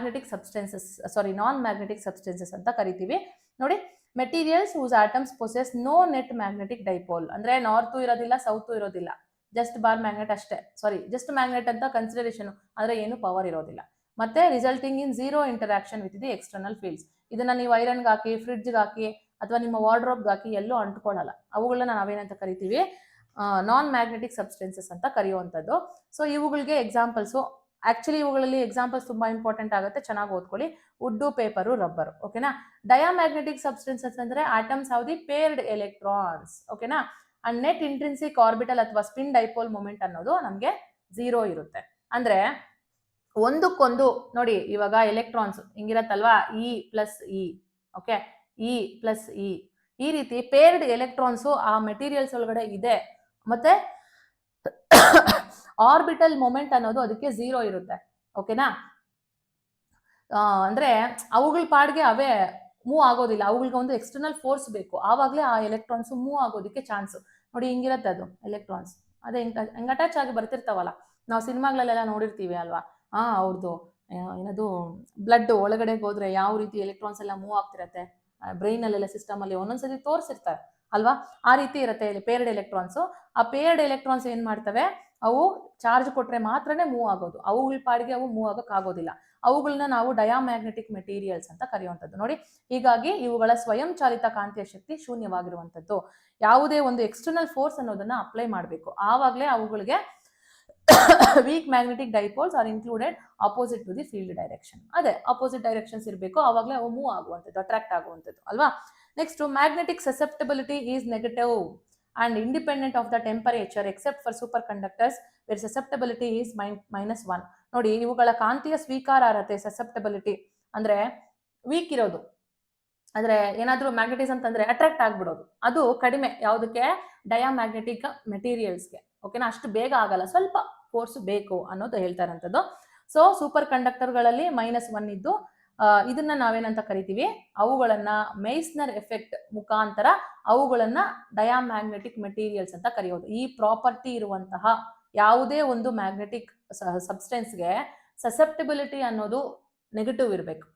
Speaker 1: ಮ್ಯಾಗ್ನೆಟಿಕ್ ಸಬ್ಸ್ಟೆನ್ಸಸ್ ಅಂತ ಕರಿತೀವಿ. ನೋಡಿ, materials whose atoms possess no net magnetic dipole. ಅಂದ್ರೆ ನಾರ್ತು ಇರೋದಿಲ್ಲ, ಸೌತು ಇರೋದಿಲ್ಲ, ಜಸ್ಟ್ ಬಾರ್ ಮ್ಯಾಗ್ನೆಟ್ ಅಷ್ಟೇ. ಜಸ್ಟ್ ಮ್ಯಾಗ್ನೆಟ್ ಅಂತ ಕನ್ಸಿಡರೇಷನ್, ಆದ್ರೆ ಏನು ಪವರ್ ಇರೋದಿಲ್ಲ. ಮತ್ತೆ resulting in zero interaction with the external fields. ಇದನ್ನ ನೀವು ಐರನ್ಗೆ ಹಾಕಿ, ಫ್ರಿಡ್ಜ್ಗೆ ಹಾಕಿ, ಅಥವಾ ನಿಮ್ಮ ವಾರ್ಡ್ರೋಬ್ಗೆ ಹಾಕಿ ಎಲ್ಲೂ ಅಂಟ್ಕೊಳ್ಳಲ್ಲ. ಅವುಗಳನ್ನ ನಾವೇನಂತ ಕರಿತೀವಿ? ನಾನ್ ಮ್ಯಾಗ್ನೆಟಿಕ್ ಸಬ್ಸ್ಟೆನ್ಸಸ್ ಅಂತ ಕರೆಯುವಂಥದ್ದು. ಸೊ ಇವುಗಳಿಗೆ ಎಕ್ಸಾಂಪಲ್ಸು, ಆಕ್ಚುಲಿ ಇವುಗಳಲ್ಲಿ ಎಕ್ಸಾಂಪಲ್ಸ್ ತುಂಬಾ ಇಂಪಾರ್ಟೆಂಟ್ ಆಗುತ್ತೆ, ಚೆನ್ನಾಗಿ ಓದ್ಕೊಳ್ಳಿ. Wood, paper, rubber. ಓಕೆನಾ? ಡಯಾಮ್ಯಾಗ್ನೆಟಿಕ್ ಸಬ್ಸ್ಟೆನ್ಸಸ್ ಅಂದ್ರೆ atoms have the paired electrons. ಓಕೆನಾ? ಅಂಡ್ ನೆಟ್ ಇಂಟ್ರಿನ್ಸಿಕ್ ಆರ್ಬಿಟಲ್ ಅಥವಾ ಸ್ಪಿನ್ ಡೈಪೋಲ್ ಮೂಮೆಂಟ್ ಅನ್ನೋದು ನಮಗೆ 0 ಇರುತ್ತೆ. ಅಂದ್ರೆ ಒಂದಕ್ಕೊಂದು ನೋಡಿ, ಇವಾಗ ಎಲೆಕ್ಟ್ರಾನ್ಸ್ ಹಿಂಗಿರತ್ತಲ್ವಾ, E+E. ಓಕೆ, E+E ಈ ರೀತಿ ಪೇರ್ಡ್ ಎಲೆಕ್ಟ್ರಾನ್ಸು ಆ ಮೆಟೀರಿಯಲ್ಸ್ ಒಳಗಡೆ ಇದೆ. ಮತ್ತೆ ಆರ್ಬಿಟಲ್ ಮೊಮೆಂಟ್ ಅನ್ನೋದು ಅದಕ್ಕೆ 0 ಇರುತ್ತೆ. ಓಕೆನಾ? ಅಂದ್ರೆ ಅವುಗಳ ಪಾಡ್ಗೆ ಅವೇ ಮೂವ್ ಆಗೋದಿಲ್ಲ, ಅವುಗಳಿಗೆ ಒಂದು ಎಕ್ಸ್ಟರ್ನಲ್ ಫೋರ್ಸ್ ಬೇಕು, ಆವಾಗಲೇ ಆ ಎಲೆಕ್ಟ್ರಾನ್ಸ್ ಮೂವ್ ಆಗೋದಕ್ಕೆ ಚಾನ್ಸ್. ನೋಡಿ, ಹಿಂಗಿರುತ್ತೆ ಅದು ಎಲೆಕ್ಟ್ರಾನ್ಸ್, ಅದೇ ಹೆಂಗ್ ಅಟ್ಯಾಚ್ ಆಗಿ ಬರ್ತಿರ್ತಾವಲ್ಲ, ನಾವು ಸಿನಿಮಾಗಳಲ್ಲೆಲ್ಲ ನೋಡಿರ್ತೀವಿ ಅಲ್ವಾ. ಅವ್ರದ್ದು ಏನದು ಬ್ಲಡ್ ಒಳಗಡೆ ಹೋದ್ರೆ ಯಾವ ರೀತಿ ಎಲೆಕ್ಟ್ರಾನ್ಸ್ ಎಲ್ಲ ಮೂವ್ ಆಗ್ತಿರತ್ತೆ, ಬ್ರೈನ್ ಅಲ್ಲೆಲ್ಲ ಸಿಸ್ಟಮ್ ಅಲ್ಲಿ ಒಂದೊಂದ್ಸತಿ ತೋರಿಸಿರ್ತಾರೆ ಅಲ್ವಾ. ಆ ರೀತಿ ಇರುತ್ತೆ ಪೇರ್ಡ್ ಎಲೆಕ್ಟ್ರಾನ್ಸ್. ಆ ಪೇರ್ಡ್ ಎಲೆಕ್ಟ್ರಾನ್ಸ್ ಏನ್ ಮಾಡ್ತವೆ? ಅವು ಚಾರ್ಜ್ ಕೊಟ್ರೆ ಮಾತ್ರನೇ ಮೂವ್ ಆಗೋದು, ಅವುಗಳ ಪಾಡಿಗೆ ಅವು ಮೂವ್ ಆಗೋಕ್ಕಾಗೋದಿಲ್ಲ. ಅವುಗಳನ್ನ ನಾವು ಡಯಾಮ್ಯಾಗ್ನೆಟಿಕ್ ಮೆಟೀರಿಯಲ್ಸ್ ಅಂತ ಕರೆಯುವಂಥದ್ದು. ನೋಡಿ, ಹೀಗಾಗಿ ಇವುಗಳ ಸ್ವಯಂ ಚಾಲಿತ ಕಾಂತೀಯ ಶಕ್ತಿ ಶೂನ್ಯವಾಗಿರುವಂಥದ್ದು. ಯಾವುದೇ ಒಂದು ಎಕ್ಸ್ಟರ್ನಲ್ ಫೋರ್ಸ್ ಅನ್ನೋದನ್ನ ಅಪ್ಲೈ ಮಾಡಬೇಕು, ಆವಾಗಲೇ ಅವುಗಳಿಗೆ weak magnetic dipoles are included opposite to the field direction. ಅದೇ ಅಪೋಸಿಟ್ ಡೈರೆಕ್ಷನ್ಸ್ ಇರಬೇಕು, ಆವಾಗಲೇ ಅವು ಮೂವ್ ಆಗುವಂಥದ್ದು, ಅಟ್ರಾಕ್ಟ್ ಆಗುವಂಥದ್ದು ಅಲ್ವಾ. Next, magnetic susceptibility is negative and independent of the temperature except for superconductors where susceptibility is -1. ನೋಡಿ, ಇವುಗಳ ಕಾಂತೀಯ ಸ್ವೀಕಾರಾರ್ಹತೆ ಸಸೆಪ್ಟಬಿಲಿಟಿ ಅಂದ್ರೆ ವೀಕ್ ಇರೋದು, ಅಂದ್ರೆ ಏನಾದ್ರೂ ಮ್ಯಾಗ್ನೆಟಿಸಮ್ ತಂದ್ರೆ ಅಟ್ರಾಕ್ಟ್ ಆಗ್ಬಿಡೋದು, ಅದು ಕಡಿಮೆ ಯಾವುದಕ್ಕೆ, ಡಯಾಮ್ಯಾಗ್ನೆಟಿಕ್ ಮೆಟೀರಿಯಲ್ಸ್ಗೆ. ಓಕೆನಾ, ಅಷ್ಟು ಬೇಗ ಆಗಲ್ಲ, ಸ್ವಲ್ಪ ಫೋರ್ಸ್ ಬೇಕು ಅನ್ನೋದು ಹೇಳ್ತಾ ಇರೋಂಥದ್ದು. ಸೊ ಸೂಪರ್ ಕಂಡಕ್ಟರ್ಗಳಲ್ಲಿ -1 ಇದ್ದು ಇದನ್ನ ನಾವೇನಂತ ಕರಿತೀವಿ, ಅವುಗಳನ್ನ ಮೇಸ್ನರ್ ಎಫೆಕ್ಟ್ ಮುಖಾಂತರ ಅವುಗಳನ್ನ ಡಯಾಮ್ಯಾಗ್ನೆಟಿಕ್ ಮೆಟೀರಿಯಲ್ಸ್ ಅಂತ ಕರೆಯೋದು. ಈ ಪ್ರಾಪರ್ಟಿ ಇರುವಂತಹ ಯಾವುದೇ ಒಂದು ಮ್ಯಾಗ್ನೆಟಿಕ್ ಸಬ್ಸ್ಟೆನ್ಸ್ಗೆ ಸಸೆಪ್ಟಿಬಿಲಿಟಿ ಅನ್ನೋದು ನೆಗೆಟಿವ್ ಇರಬೇಕು.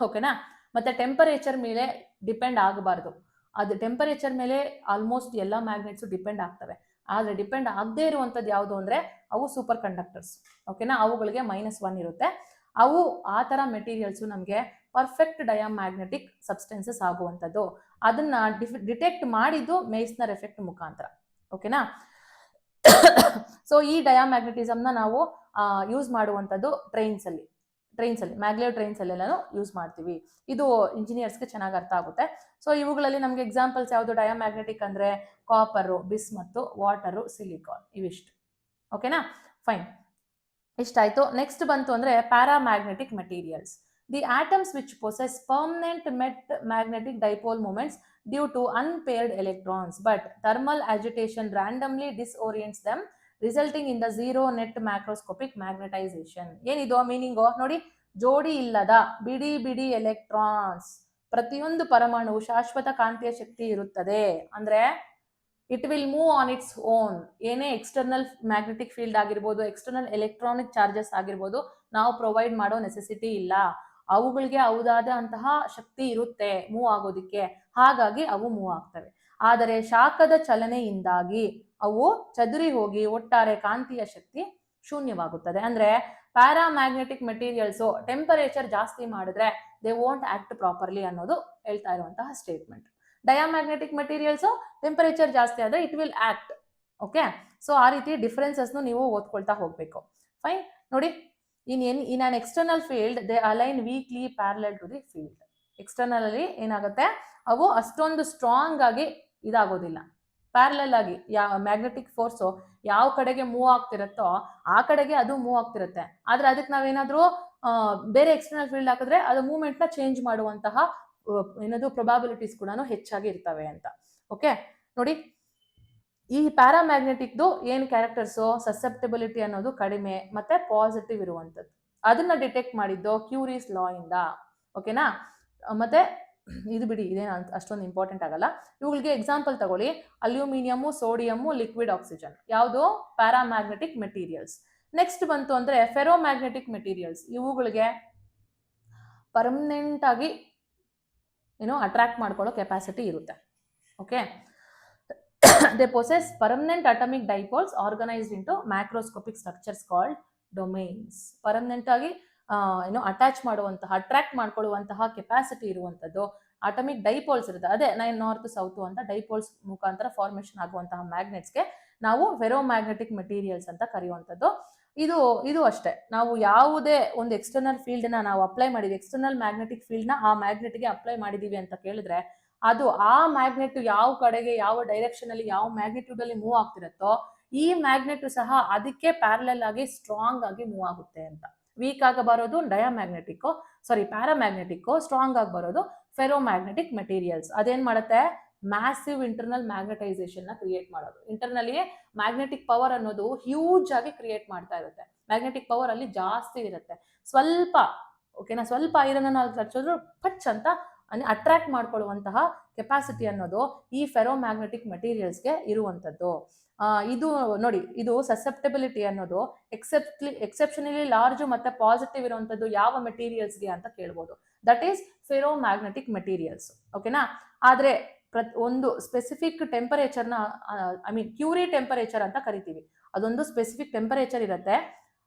Speaker 1: ಓಕೆನಾ, ಮತ್ತೆ ಟೆಂಪರೇಚರ್ ಮೇಲೆ ಡಿಪೆಂಡ್ ಆಗಬಾರ್ದು. ಅದು ಟೆಂಪರೇಚರ್ ಮೇಲೆ ಆಲ್ಮೋಸ್ಟ್ ಎಲ್ಲ ಮ್ಯಾಗ್ನೆಟ್ಸು ಡಿಪೆಂಡ್ ಆಗ್ತವೆ, ಆದರೆ ಡಿಪೆಂಡ್ ಆಗದೇ ಇರುವಂಥದ್ದು ಯಾವುದು ಅಂದರೆ ಅವು ಸೂಪರ್ ಕಂಡಕ್ಟರ್ಸ್. ಓಕೆನಾ, ಅವುಗಳಿಗೆ -1 ಇರುತ್ತೆ. ಅವು ಆ ಥರ ಮೆಟೀರಿಯಲ್ಸು ನಮಗೆ ಪರ್ಫೆಕ್ಟ್ ಡಯಾಮ್ಯಾಗ್ನೆಟಿಕ್ ಸಬ್ಸ್ಟೆನ್ಸಸ್ ಆಗುವಂಥದ್ದು. ಅದನ್ನ ಡಿಟೆಕ್ಟ್ ಮಾಡಿದ್ದು ಮೇಸ್ನರ್ ಎಫೆಕ್ಟ್ ಮುಖಾಂತರ. ಓಕೆನಾ, ಸೊ ಈ ಡಯಾಮ್ಯಾಗ್ನೆಟಿಸಮ್ನ ನಾವು ಯೂಸ್ ಮಾಡುವಂಥದ್ದು ಟ್ರೈನ್ಸಲ್ಲಿ ಮ್ಯಾಗ್ಲೆವ್ ಟ್ರೈನ್ಸಲ್ಲೆಲ್ಲನೂ ಯೂಸ್ ಮಾಡ್ತೀವಿ. ಇದು ಇಂಜಿನಿಯರ್ಸ್ಗೆ ಚೆನ್ನಾಗಿ ಅರ್ಥ ಆಗುತ್ತೆ. ಸೊ ಇವುಗಳಲ್ಲಿ ನಮಗೆ ಎಕ್ಸಾಂಪಲ್ಸ್ ಯಾವುದು ಡಯಾಮ್ಯಾಗ್ನೆಟಿಕ್ ಅಂದರೆ ಕಾಪರು, ಬಿಸ್ಮತ್ತು, ವಾಟರು, ಸಿಲಿಕಾನ್, ಇವಿಷ್ಟು. ಓಕೆನಾ, ಫೈನ್, ಇಷ್ಟಾಯಿತು. ನೆಕ್ಸ್ಟ್ ಬಂತು ಅಂದರೆ paramagnetic materials. The atoms which possess permanent magnetic dipole moments due to unpaired electrons but thermal agitation randomly disorients them resulting in the zero net macroscopic magnetization. ಏನಿದು meaning ನೋಡಿ, ಜೋಡಿ ಇಲ್ಲದ ಬಿಡಿ ಬಿಡಿ ಎಲೆಕ್ಟ್ರಾನ್ಸ್, ಪ್ರತಿಯೊಂದು ಪರಮಾಣುವು ಶಾಶ್ವತ ಕಾಂತೀಯ ಶಕ್ತಿ ಇರುತ್ತದೆ. ಅಂದ್ರೆ it will move on its own. ಏನೇ ಎಕ್ಸ್ಟರ್ನಲ್ ಮ್ಯಾಗ್ನೆಟಿಕ್ ಫೀಲ್ಡ್ ಆಗಿರ್ಬೋದು, ಎಕ್ಸ್ಟರ್ನಲ್ ಎಲೆಕ್ಟ್ರಾನಿಕ್ ಚಾರ್ಜಸ್ ಆಗಿರ್ಬೋದು, ನಾವು ಪ್ರೊವೈಡ್ ಮಾಡೋ ನೆಸೆಸಿಟಿ ಇಲ್ಲ. ಅವುಗಳಿಗೆ ಅವುದಾದ ಅಂತಹ ಶಕ್ತಿ ಇರುತ್ತೆ ಮೂವ್ ಆಗೋದಿಕ್ಕೆ, ಹಾಗಾಗಿ ಅವು ಮೂವ್ ಆಗ್ತವೆ. ಆದರೆ ಶಾಖದ ಚಲನೆಯಿಂದಾಗಿ ಅವು ಚದುರಿ ಹೋಗಿ ಒಟ್ಟಾರೆ ಕಾಂತೀಯ ಶಕ್ತಿ ಶೂನ್ಯವಾಗುತ್ತದೆ. ಅಂದ್ರೆ ಪ್ಯಾರಾಮ್ಯಾಗ್ನೆಟಿಕ್ ಮೆಟೀರಿಯಲ್ಸು ಟೆಂಪರೇಚರ್ ಜಾಸ್ತಿ ಮಾಡಿದ್ರೆ ದೇ ವೋಂಟ್ ಆಕ್ಟ್ ಪ್ರಾಪರ್ಲಿ ಅನ್ನೋದು ಹೇಳ್ತಾ ಇರುವಂತಹ ಸ್ಟೇಟ್ಮೆಂಟ್. ಡಯಾಮ್ಯಾಗ್ನೆಟಿಕ್ ಮೆಟೀರಿಯಲ್ಸು ಟೆಂಪರೇಚರ್ ಜಾಸ್ತಿ ಆದರೆ it will act. Okay, so ಆ ರೀತಿ ಡಿಫರೆನ್ಸಸ್ನು ನೀವು ಓದ್ಕೊಳ್ತಾ ಹೋಗಬೇಕು. ಫೈನ್, ನೋಡಿ, in an external field they align weakly parallel to the field. External ಅಲ್ಲಿ ಏನಾಗುತ್ತೆ, ಅವು ಅಷ್ಟೊಂದು ಸ್ಟ್ರಾಂಗ್ ಆಗಿ ಇದಾಗೋದಿಲ್ಲ, ಪ್ಯಾರಲಲ್ ಆಗಿ ಯಾವ ಮ್ಯಾಗ್ನೆಟಿಕ್ ಫೋರ್ಸು ಯಾವ ಕಡೆಗೆ ಮೂವ್ ಆಗ್ತಿರುತ್ತೋ ಆ ಕಡೆಗೆ ಅದು ಮೂವ್ ಆಗ್ತಿರುತ್ತೆ. ಆದ್ರೆ ಅದಕ್ಕೆ ನಾವೇನಾದ್ರೂ ಬೇರೆ ಎಕ್ಸ್ಟರ್ನಲ್ ಫೀಲ್ಡ್ ಹಾಕಿದ್ರೆ ಅದು ಮೂವ್ಮೆಂಟ್ನ ಚೇಂಜ್ ಮಾಡುವಂತಹ ಏನದು ಪ್ರೊಬಾಬಿಲಿಟೀಸ್ ಕೂಡ ಹೆಚ್ಚಾಗಿ ಇರ್ತವೆ ಅಂತ. ಓಕೆ, ನೋಡಿ, ಈ ಪ್ಯಾರಾಮ್ಯಾಗ್ನೆಟಿಕ್ದು ಏನು ಕ್ಯಾರೆಕ್ಟರ್ಸು, ಸಸೆಪ್ಟಬಿಲಿಟಿ ಅನ್ನೋದು ಕಡಿಮೆ ಮತ್ತೆ ಪಾಸಿಟಿವ್ ಇರುವಂಥದ್ದು. ಅದನ್ನ ಡಿಟೆಕ್ಟ್ ಮಾಡಿದ್ದು ಕ್ಯೂರೀಸ್ ಲಾ ಇಂದ. ಓಕೆನಾ, ಮತ್ತೆ ಇದು ಬಿಡಿ, ಇದೇನು ಅಷ್ಟೊಂದು ಇಂಪಾರ್ಟೆಂಟ್ ಆಗಲ್ಲ. ಇವುಗಳಿಗೆ ಎಕ್ಸಾಂಪಲ್ ತಗೊಳ್ಳಿ, ಅಲ್ಯೂಮಿನಿಯಮು, ಸೋಡಿಯಮ್ಮು, ಲಿಕ್ವಿಡ್ ಆಕ್ಸಿಜನ್, ಯಾವುದು ಪ್ಯಾರಾಮ್ಯಾಗ್ನೆಟಿಕ್ ಮೆಟೀರಿಯಲ್ಸ್. ನೆಕ್ಸ್ಟ್ ಬಂತು ಅಂದರೆ ಫೆರೋಮ್ಯಾಗ್ನೆಟಿಕ್ ಮೆಟೀರಿಯಲ್ಸ್. ಇವುಗಳಿಗೆ ಪರ್ಮನೆಂಟ್ ಆಗಿ ಅಟ್ರಾಕ್ಟ್ ಮಾಡ್ಕೊಳ್ಳೋ ಕೆಪಾಸಿಟಿ ಇರುತ್ತೆ. Okay, they possess permanent atomic dipoles organised into macroscopic structures called domains. Permanent ಆಗಿ ಅಟ್ಯಾಚ್ ಮಾಡುವಂತಹ, ಅಟ್ರಾಕ್ಟ್ ಮಾಡ್ಕೊಳ್ಳುವಂತಹ ಕೆಪಾಸಿಟಿ ಇರುವಂಥದ್ದು ಅಟಮಿಕ್ ಡೈಪೋಲ್ಸ್ ಇರುತ್ತೆ. ಅದೇ ನಾರ್ತ್ ಸೌತ್ ಅಂತ ಡೈಪೋಲ್ಸ್ ಮುಖಾಂತರ ಫಾರ್ಮೇಷನ್ ಆಗುವಂತಹ ಮ್ಯಾಗ್ನೆಟ್ಸ್ಗೆ ನಾವು ಫೆರೋಮ್ಯಾಗ್ನೆಟಿಕ್ ಮೆಟೀರಿಯಲ್ಸ್ ಅಂತ ಕರೆಯುವಂಥದ್ದು. ಇದು ಅಷ್ಟೇ, ನಾವು ಯಾವುದೇ ಒಂದು ಎಕ್ಸ್ಟರ್ನಲ್ ಫೀಲ್ಡ್ನ ನಾವು ಅಪ್ಲೈ ಮಾಡಿದ್ವಿ, ಎಕ್ಸ್ಟರ್ನಲ್ ಮ್ಯಾಗ್ನೆಟಿಕ್ ಫೀಲ್ಡ್ನ ಆ ಮ್ಯಾಗ್ನೆಟ್ಗೆ ಅಪ್ಲೈ ಮಾಡಿದೀವಿ ಅಂತ ಕೇಳಿದ್ರೆ ಅದು ಆ ಮ್ಯಾಗ್ನೆಟ್ ಯಾವ ಕಡೆಗೆ, ಯಾವ ಡೈರೆಕ್ಷನ್ ಅಲ್ಲಿ, ಯಾವ ಮ್ಯಾಗ್ನಿಟ್ಯೂಡ್ ಅಲ್ಲಿ ಮೂವ್ ಆಗ್ತಿರುತ್ತೋ ಈ ಮ್ಯಾಗ್ನೆಟ್ ಸಹ ಅದಕ್ಕೆ ಪ್ಯಾರಲಲ್ ಆಗಿ ಸ್ಟ್ರಾಂಗ್ ಆಗಿ ಮೂವ್ ಆಗುತ್ತೆ ಅಂತ. ವೀಕ್ ಆಗಿ ಬರೋದು ಡಯಾಮ್ಯಾಗ್ನೆಟಿಕ್, ಪ್ಯಾರಾಮ್ಯಾಗ್ನೆಟಿಕ್, ಸ್ಟ್ರಾಂಗ್ ಆಗಿ ಬರೋದು ಫೆರೋಮ್ಯಾಗ್ನೆಟಿಕ್ ಮೆಟೀರಿಯಲ್ಸ್. ಅದೇನ್ ಮಾಡುತ್ತೆ, ಮ್ಯಾಸಿವ್ ಇಂಟರ್ನಲ್ ಮ್ಯಾಗ್ನೆಟೈಸೇಷನ್ ನ ಕ್ರಿಯೇಟ್ ಮಾಡೋದು. ಇಂಟರ್ನಲ್ಲಿ ಮ್ಯಾಗ್ನೆಟಿಕ್ ಪವರ್ ಅನ್ನೋದು ಹ್ಯೂಜ್ ಆಗಿ ಕ್ರಿಯೇಟ್ ಮಾಡ್ತಾ ಇರುತ್ತೆ. ಮ್ಯಾಗ್ನೆಟಿಕ್ ಪವರ್ ಅಲ್ಲಿ ಜಾಸ್ತಿ ಇರುತ್ತೆ. ಸ್ವಲ್ಪ ಐರನ್ ಅನ್ನು ಹಚ್ಚಿದ್ರು ಪಚ್ ಅಂತ ಅಟ್ರಾಕ್ಟ್ ಮಾಡ್ಕೊಳ್ಳುವಂತಹ ಕೆಪಾಸಿಟಿ ಅನ್ನೋದು ಈ ಫೆರೋಮ್ಯಾಗ್ನೆಟಿಕ್ ಮೆಟೀರಿಯಲ್ಸ್ಗೆ ಇರುವಂಥದ್ದು. ಇದು ನೋಡಿ, ಇದು ಸಸೆಪ್ಟಬಿಲಿಟಿ ಅನ್ನೋದು ಎಕ್ಸೆಪ್ಷನಲಿ ಲಾರ್ಜ್ ಮತ್ತೆ ಪಾಸಿಟಿವ್ ಇರುವಂಥದ್ದು ಯಾವ ಮೆಟೀರಿಯಲ್ಸ್ಗೆ ಅಂತ ಕೇಳ್ಬೋದು. That is ferromagnetic materials. ಓಕೆನಾ, ಆದ್ರೆ ಒಂದು ಸ್ಪೆಸಿಫಿಕ್ ಟೆಂಪರೇಚರ್ನ ಕ್ಯೂರಿ ಟೆಂಪರೇಚರ್ ಅಂತ ಕರಿತೀವಿ. ಅದೊಂದು ಸ್ಪೆಸಿಫಿಕ್ ಟೆಂಪರೇಚರ್ ಇರುತ್ತೆ.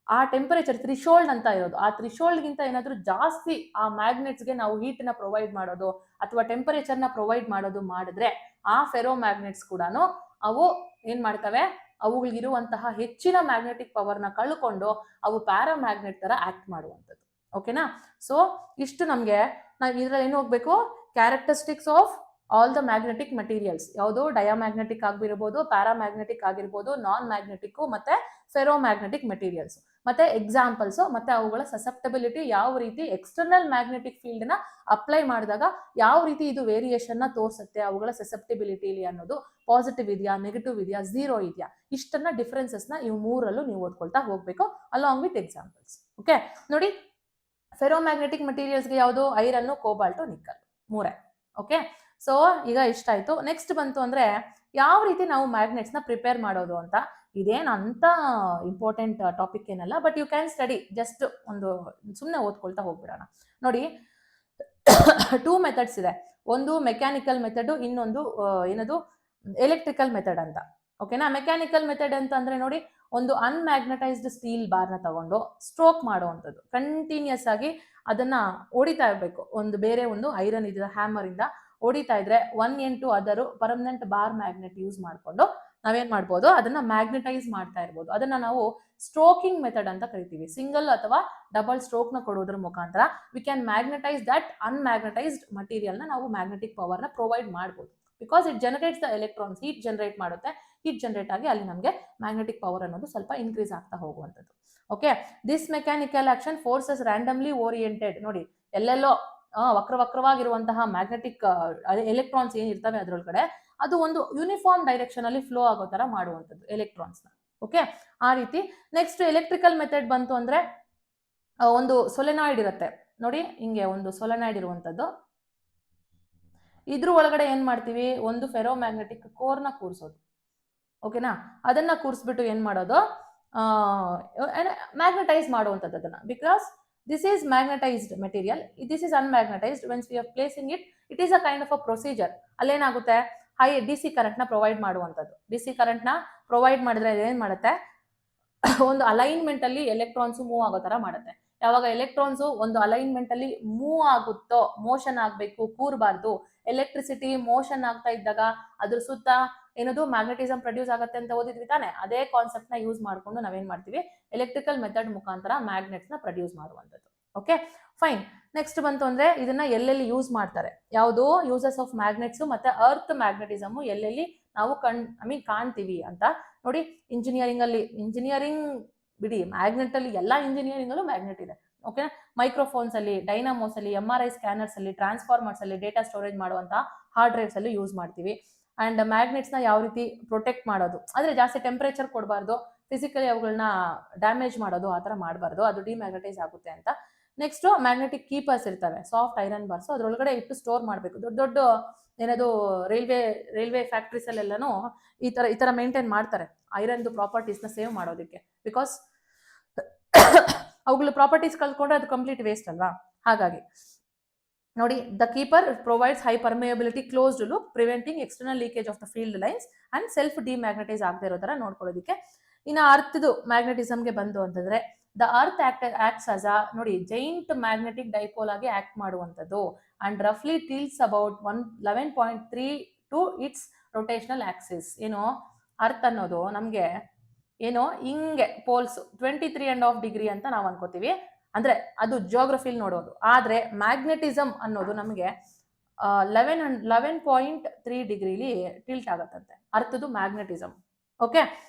Speaker 1: ಆ ಟೆಂಪರೇಚರ್ ಥ್ರಿಶೋಲ್ಡ್ ಅಂತ ಇರೋದು. ಆ ಥ್ರಿಶೋಲ್ಡ್ಗಿಂತ ಏನಾದರೂ ಜಾಸ್ತಿ ಆ ಮ್ಯಾಗ್ನೆಟ್ಸ್ಗೆ ನಾವು ಹೀಟ್ನ ಪ್ರೊವೈಡ್ ಮಾಡೋದು ಅಥವಾ ಟೆಂಪರೇಚರ್ನ ಪ್ರೊವೈಡ್ ಮಾಡೋದು ಮಾಡಿದ್ರೆ ಆ ಫೆರೋ ಮ್ಯಾಗ್ನೆಟ್ಸ್ ಕೂಡ ಅವು ಏನ್ ಮಾಡ್ತವೆ, ಅವುಗಳಿಗಿರುವಂತಹ ಹೆಚ್ಚಿನ ಮ್ಯಾಗ್ನೆಟಿಕ್ ಪವರ್ನ ಕಳ್ಕೊಂಡು ಅವು ಪ್ಯಾರಾಮ್ಯಾಗ್ನೆಟ್ ತರ ಆಕ್ಟ್ ಮಾಡುವಂಥದ್ದು. ಓಕೆನಾ? ಸೊ ಇಷ್ಟು ನಮಗೆ ನಾವು ಇದ್ರಲ್ಲಿ ಏನು ಹೋಗ್ಬೇಕು, characteristics of all the magnetic materials, ಯಾವುದು ಡಯಾಮ್ಯಾಗ್ನೆಟಿಕ್ ಆಗಿರ್ಬೋದು, ಪ್ಯಾರಾಮ್ಯಾಗ್ನೆಟಿಕ್ ಆಗಿರ್ಬೋದು, ನಾನ್ ಮ್ಯಾಗ್ನೆಟಿಕ್ ಮತ್ತೆ ಫೆರೋ ಮ್ಯಾಗ್ನೆಟಿಕ್ ಮೆಟೀರಿಯಲ್ಸ್, ಮತ್ತೆ ಎಕ್ಸಾಂಪಲ್ಸ್, ಮತ್ತೆ ಅವುಗಳ ಸಸೆಪ್ಟಬಿಲಿಟಿ, ಯಾವ ರೀತಿ ಎಕ್ಸ್ಟರ್ನಲ್ ಮ್ಯಾಗ್ನೆಟಿಕ್ ಫೀಲ್ಡ್ ನ ಅಪ್ಲೈ ಮಾಡಿದಾಗ ಯಾವ ರೀತಿ ಇದು ವೇರಿಯೇಷನ್ ನ ತೋರಿಸುತ್ತೆ, ಅವುಗಳ ಸಸೆಪ್ಟಿಬಿಲಿಟಿಲಿ ಅನ್ನೋದು ಪಾಸಿಟಿವ್ ಇದೆಯಾ, ನೆಗೆಟಿವ್ ಇದೆಯಾ, ಝೀರೋ ಇದೆಯಾ, ಇಷ್ಟನ್ನ ಡಿಫರೆನ್ಸಸ್ ನ ಇವು ಮೂರಲ್ಲೂ ನೀವು ಓದ್ಕೊಳ್ತಾ ಹೋಗ್ಬೇಕು ಅಲಾಂಗ್ ವಿತ್ ಎಕ್ಸಾಂಪಲ್ಸ್. ಓಕೆ, ನೋಡಿ ಫೆರೋಮ್ಯಾಗ್ನೆಟಿಕ್ ಮೆಟೀರಿಯಲ್ಸ್ಗೆ ಯಾವುದು, ಐರನ್, ಕೋಬಾಲ್ಟು, ನಿಕ್ಕಲ್, ಮೂರೇ. ಓಕೆ, ಸೊ ಈಗ ಇಷ್ಟ ಆಯ್ತು. ನೆಕ್ಸ್ಟ್ ಬಂತು ಅಂದ್ರೆ ಯಾವ ರೀತಿ ನಾವು ಮ್ಯಾಗ್ನೆಟ್ಸ್ ನ ಪ್ರಿಪೇರ್ ಮಾಡೋದು ಅಂತ. ಇದೇನು ಅಂತ ಇಂಪಾರ್ಟೆಂಟ್ ಟಾಪಿಕ್ ಏನಲ್ಲ, but you can study, just ಒಂದು ಸುಮ್ಮನೆ ಓದ್ಕೊಳ್ತಾ ಹೋಗ್ಬಿಡೋಣ. ನೋಡಿ, 2 ಮೆಥಡ್ಸ್ ಇದೆ. ಒಂದು ಮೆಕ್ಯಾನಿಕಲ್ ಮೆಥಡ್, ಇನ್ನೊಂದು ಏನದು ಎಲೆಕ್ಟ್ರಿಕಲ್ ಮೆಥಡ್ ಅಂತ. ಓಕೆನಾ? ಮೆಕ್ಯಾನಿಕಲ್ ಮೆಥಡ್ ಅಂತ ಅಂದ್ರೆ ನೋಡಿ, ಒಂದು ಅನ್ಮ್ಯಾಗ್ನೆಟೈಸ್ಡ್ ಸ್ಟೀಲ್ ಬಾರ್ನ ತಗೊಂಡು ಸ್ಟ್ರೋಕ್ ಮಾಡುವಂಥದ್ದು, ಕಂಟಿನ್ಯೂಸ್ ಆಗಿ ಅದನ್ನ ಹೊಡಿತಾ ಇರಬೇಕು. ಒಂದು ಬೇರೆ ಒಂದು ಐರನ್ ಇದ್ರೆ ಹ್ಯಾಮರ್ ಇಂದ ಹೊಡಿತಾ ಇದ್ರೆ 1 end to other permanent bar magnet use ಮಾಡ್ಕೊಂಡು ನಾವೇನ್ ಮಾಡ್ಬೋದು, ಅದನ್ನ ಮ್ಯಾಗ್ನೆಟೈಸ್ ಮಾಡ್ತಾ ಇರ್ಬೋದು. ಅದನ್ನ ನಾವು ಸ್ಟ್ರೋಕಿಂಗ್ ಮೆಥಡ್ ಅಂತ ಕರಿತೀವಿ. ಸಿಂಗಲ್ ಅಥವಾ ಡಬಲ್ ಸ್ಟ್ರೋಕ್ ನ ಕೊಡೋದ್ರ ಮುಖಾಂತರ we can magnetise that ಅನ್ಮ್ಯಾಗ್ನೆಟೈಸ್ಡ್ material ನ ನಾವು ಮ್ಯಾಗ್ನೆಟಿಕ್ ಪವರ್ ನ ಪ್ರೊವೈಡ್ ಮಾಡ್ಬೋದು. Because it generates the electrons, heat generate ಮಾಡುತ್ತೆ. ಹೀಟ್ ಜನರೇಟ್ ಆಗಿ ಅಲ್ಲಿ ನಮಗೆ ಮ್ಯಾಗ್ನೆಟಿಕ್ ಪವರ್ ಅನ್ನೋದು ಸ್ವಲ್ಪ ಇನ್ಕ್ರೀಸ್ ಆಗ್ತಾ ಹೋಗುವಂಥದ್ದು. Okay, this mechanical action forces randomly oriented. ನೋಡಿ, ಎಲ್ಲೆಲ್ಲೋ ವಕ್ರವಾಗಿರುವಂತಹ ಮ್ಯಾಗ್ನೆಟಿಕ್ ಎಲೆಕ್ಟ್ರಾನ್ಸ್ ಏನಿರ್ತವೆ ಅದರೊಳಗಡೆ, ಅದು ಒಂದು ಯೂನಿಫಾರ್ಮ್ ಡೈರೆಕ್ಷನ್ ಅಲ್ಲಿ ಫ್ಲೋ ಆಗೋ ತರ ಮಾಡುವಂಥದ್ದು ಎಲೆಕ್ಟ್ರಾನ್ಸ್ ನ. ಓಕೆ, ಆ ರೀತಿ. ನೆಕ್ಸ್ಟ್ ಎಲೆಕ್ಟ್ರಿಕಲ್ ಮೆಥಡ್ ಬಂತು ಅಂದ್ರೆ ಒಂದು ಸೊಲೆನಾಯ್ಡ್ ಇರುತ್ತೆ ನೋಡಿ, ಹಿಂಗೆ ಒಂದು ಸೊಲೆನಾಯ್ಡ್ ಇರುವಂತದ್ದು. ಇದ್ರ ಒಳಗಡೆ ಏನ್ ಮಾಡ್ತೀವಿ, ಒಂದು ಫೆರೋ ಮ್ಯಾಗ್ನೆಟಿಕ್ ಕೋರ್ ನ ಕೂರಿಸೋದು. ಓಕೆನಾ? ಅದನ್ನ ಕೂರಿಸ್ಬಿಟ್ಟು ಏನ್ ಮಾಡೋದು, ಮ್ಯಾಗ್ನೆಟೈಸ್ ಮಾಡುವಂಥದ್ದು ಅದನ್ನ. Because this is magnetized material, this is unmagnetized. Once we are placing it, it is a kind of a procedure. ಅಲ್ಲೇನಾಗುತ್ತೆ, ಹೈ DC ಕರೆಂಟ್ ನ ಪ್ರೊವೈಡ್ ಮಾಡುವಂಥದ್ದು. DC ಕರೆಂಟ್ ನ ಪ್ರೊವೈಡ್ ಮಾಡಿದ್ರೆ ಏನ್ ಮಾಡುತ್ತೆ, ಒಂದು ಅಲೈನ್ಮೆಂಟ್ ಅಲ್ಲಿ ಎಲೆಕ್ಟ್ರಾನ್ಸ್ ಮೂವ್ ಆಗೋ ತರ ಮಾಡುತ್ತೆ. ಯಾವಾಗ ಎಲೆಕ್ಟ್ರಾನ್ಸ್ ಒಂದು ಅಲೈನ್ಮೆಂಟ್ ಅಲ್ಲಿ ಮೂವ್ ಆಗುತ್ತೋ, ಮೋಷನ್ ಆಗ್ಬೇಕು, ಕೂರ್ಬಾರ್ದು. ಎಲೆಕ್ಟ್ರಿಸಿಟಿ ಮೋಷನ್ ಆಗ್ತಾ ಇದ್ದಾಗ ಅದ್ರ ಸುತ್ತ ಏನದು ಮ್ಯಾಗ್ನೆಟಿಸಮ್ ಪ್ರೊಡ್ಯೂಸ್ ಆಗುತ್ತೆ ಅಂತ ಓದಿದ್ವಿ ತಾನೆ. ಅದೇ ಕಾನ್ಸೆಪ್ಟ್ ನ ಯೂಸ್ ಮಾಡ್ಕೊಂಡು ನಾವೇನ್ ಮಾಡ್ತೀವಿ, ಎಲೆಕ್ಟ್ರಿಕಲ್ ಮೆಥಡ್ ಮುಖಾಂತರ ಮ್ಯಾಗ್ನೆಟ್ಸ್ ನ ಪ್ರೊಡ್ಯೂಸ್ ಮಾಡುವಂಥದ್ದು. Okay, fine. ನೆಕ್ಸ್ಟ್ ಬಂತು ಅಂದ್ರೆ ಇದನ್ನ ಎಲ್ಲೆಲ್ಲಿ ಯೂಸ್ ಮಾಡ್ತಾರೆ, ಯಾವುದು ಯೂಸಸ್ ಆಫ್ ಮ್ಯಾಗ್ನೆಟ್ಸ್ ಮತ್ತೆ ಅರ್ತ್ ಮ್ಯಾಗ್ನೆಟಿಸಮ್ ಎಲ್ಲೆಲ್ಲಿ ನಾವು ಕಾಣ್ತೀವಿ ಅಂತ ನೋಡಿ. ಇಂಜಿನಿಯರಿಂಗ್ ಬಿಡಿ, ಮ್ಯಾಗ್ನೆಟ್ ಅಲ್ಲಿ ಎಲ್ಲ ಇಂಜಿನಿಯರಿಂಗ್ ಅಲ್ಲೂ ಮ್ಯಾಗ್ನೆಟ್ ಇದೆ. ಓಕೆ, ಮೈಕ್ರೋಫೋನ್ಸ್ ಅಲ್ಲಿ, ಡೈನಾಮೋಸ್ ಅಲ್ಲಿ, MRI ಸ್ಕ್ಯಾನರ್ಸ್ ಅಲ್ಲಿ, ಟ್ರಾನ್ಸ್ಫಾರ್ಮರ್ಸ್ ಅಲ್ಲಿ, ಡೇಟಾ ಸ್ಟೋರೇಜ್ ಮಾಡುವಂತ ಹಾರ್ಡ್ ಡ್ರೈವ್ಸ್ ಅಲ್ಲಿ ಯೂಸ್ ಮಾಡ್ತೀವಿ. ಅಂಡ್ ಮ್ಯಾಗ್ನೆಟ್ಸ್ ನ ಯಾವ ರೀತಿ ಪ್ರೊಟೆಕ್ಟ್ ಮಾಡೋದು, ಆದ್ರೆ ಜಾಸ್ತಿ ಟೆಂಪರೇಚರ್ ಕೊಡಬಾರ್ದು, ಫಿಸಿಕಲಿ ಅವುಗಳನ್ನ ಡ್ಯಾಮೇಜ್ ಮಾಡೋದು ಆ ತರ ಮಾಡಬಾರ್ದು, ಅದು ಡಿಮ್ಯಾಗ್ನೆಟೈಸ್ ಆಗುತ್ತೆ ಅಂತ. ನೆಕ್ಸ್ಟ್ ಮ್ಯಾಗ್ನೆಟಿಕ್ ಕೀಪರ್ಸ್ ಇರ್ತವೆ, ಸಾಫ್ಟ್ ಐರನ್ ಬಾರ್ಸ್, ಅದ್ರೊಳಗಡೆ ಇಟ್ಟು ಸ್ಟೋರ್ ಮಾಡಬೇಕು. ದೊಡ್ಡ ದೊಡ್ಡ ಏನದು ರೈಲ್ವೆ ಫ್ಯಾಕ್ಟ್ರೀಸ್ ಅಲ್ಲೆಲ್ಲಾನು ಈ ತರ ಮೇಂಟೈನ್ ಮಾಡ್ತಾರೆ, ಐರನ್ದು ಪ್ರಾಪರ್ಟೀಸ್ ನ ಸೇವ್ ಮಾಡೋದಕ್ಕೆ. ಬಿಕಾಸ್ ಅವುಗಳ ಪ್ರಾಪರ್ಟೀಸ್ ಕಲ್ತ್ಕೊಂಡ್ರೆ ಅದು ಕಂಪ್ಲೀಟ್ ವೇಸ್ಟ್ ಅಲ್ವಾ. ಹಾಗಾಗಿ ನೋಡಿ, the keeper provides high permeability closed loop, preventing external leakage of the field lines and self demagnetize ಆಗದೆ ಇರೋ ತರ ನೋಡ್ಕೊಳ್ಳೋದಕ್ಕೆ. ಇನ್ನು ಅರ್ಥದ್ದು ಮ್ಯಾಗ್ನೆಟಿಸಮ್ಗೆ ಬಂದು ಅಂತಂದ್ರೆ, the earth acts as a ನೋಡಿ ಜೈಂಟ್ ಮ್ಯಾಗ್ನೆಟಿಕ್ ಡೈಪೋಲ್ ಆಗಿ ಆಕ್ಟ್ ಮಾಡುವಂಥದ್ದು. ಅಂಡ್ ರಫ್ಲಿ tilts about 11.3 to its rotational axis. ಏನೋ ಅರ್ತ್ ಅನ್ನೋದು ನಮ್ಗೆ ಏನೋ ಹಿಂಗೆ ಪೋಲ್ಸ್ 23.5 ಡಿಗ್ರಿ ಅಂತ ನಾವು ಅನ್ಕೋತೀವಿ, ಅಂದ್ರೆ ಅದು ಜಿಯೋಗ್ರಫಿಲ್ ನೋಡೋದು. ಆದ್ರೆ ಮ್ಯಾಗ್ನೆಟಿಸಮ್ ಅನ್ನೋದು ನಮಗೆ 11.3 ಡಿಗ್ರಿಲಿ ಟಿಲ್ಟ್ ಆಗತ್ತಂತೆ ಅರ್ಥದ್ದು ಮ್ಯಾಗ್ನೆಟಿಸಮ್. Okay,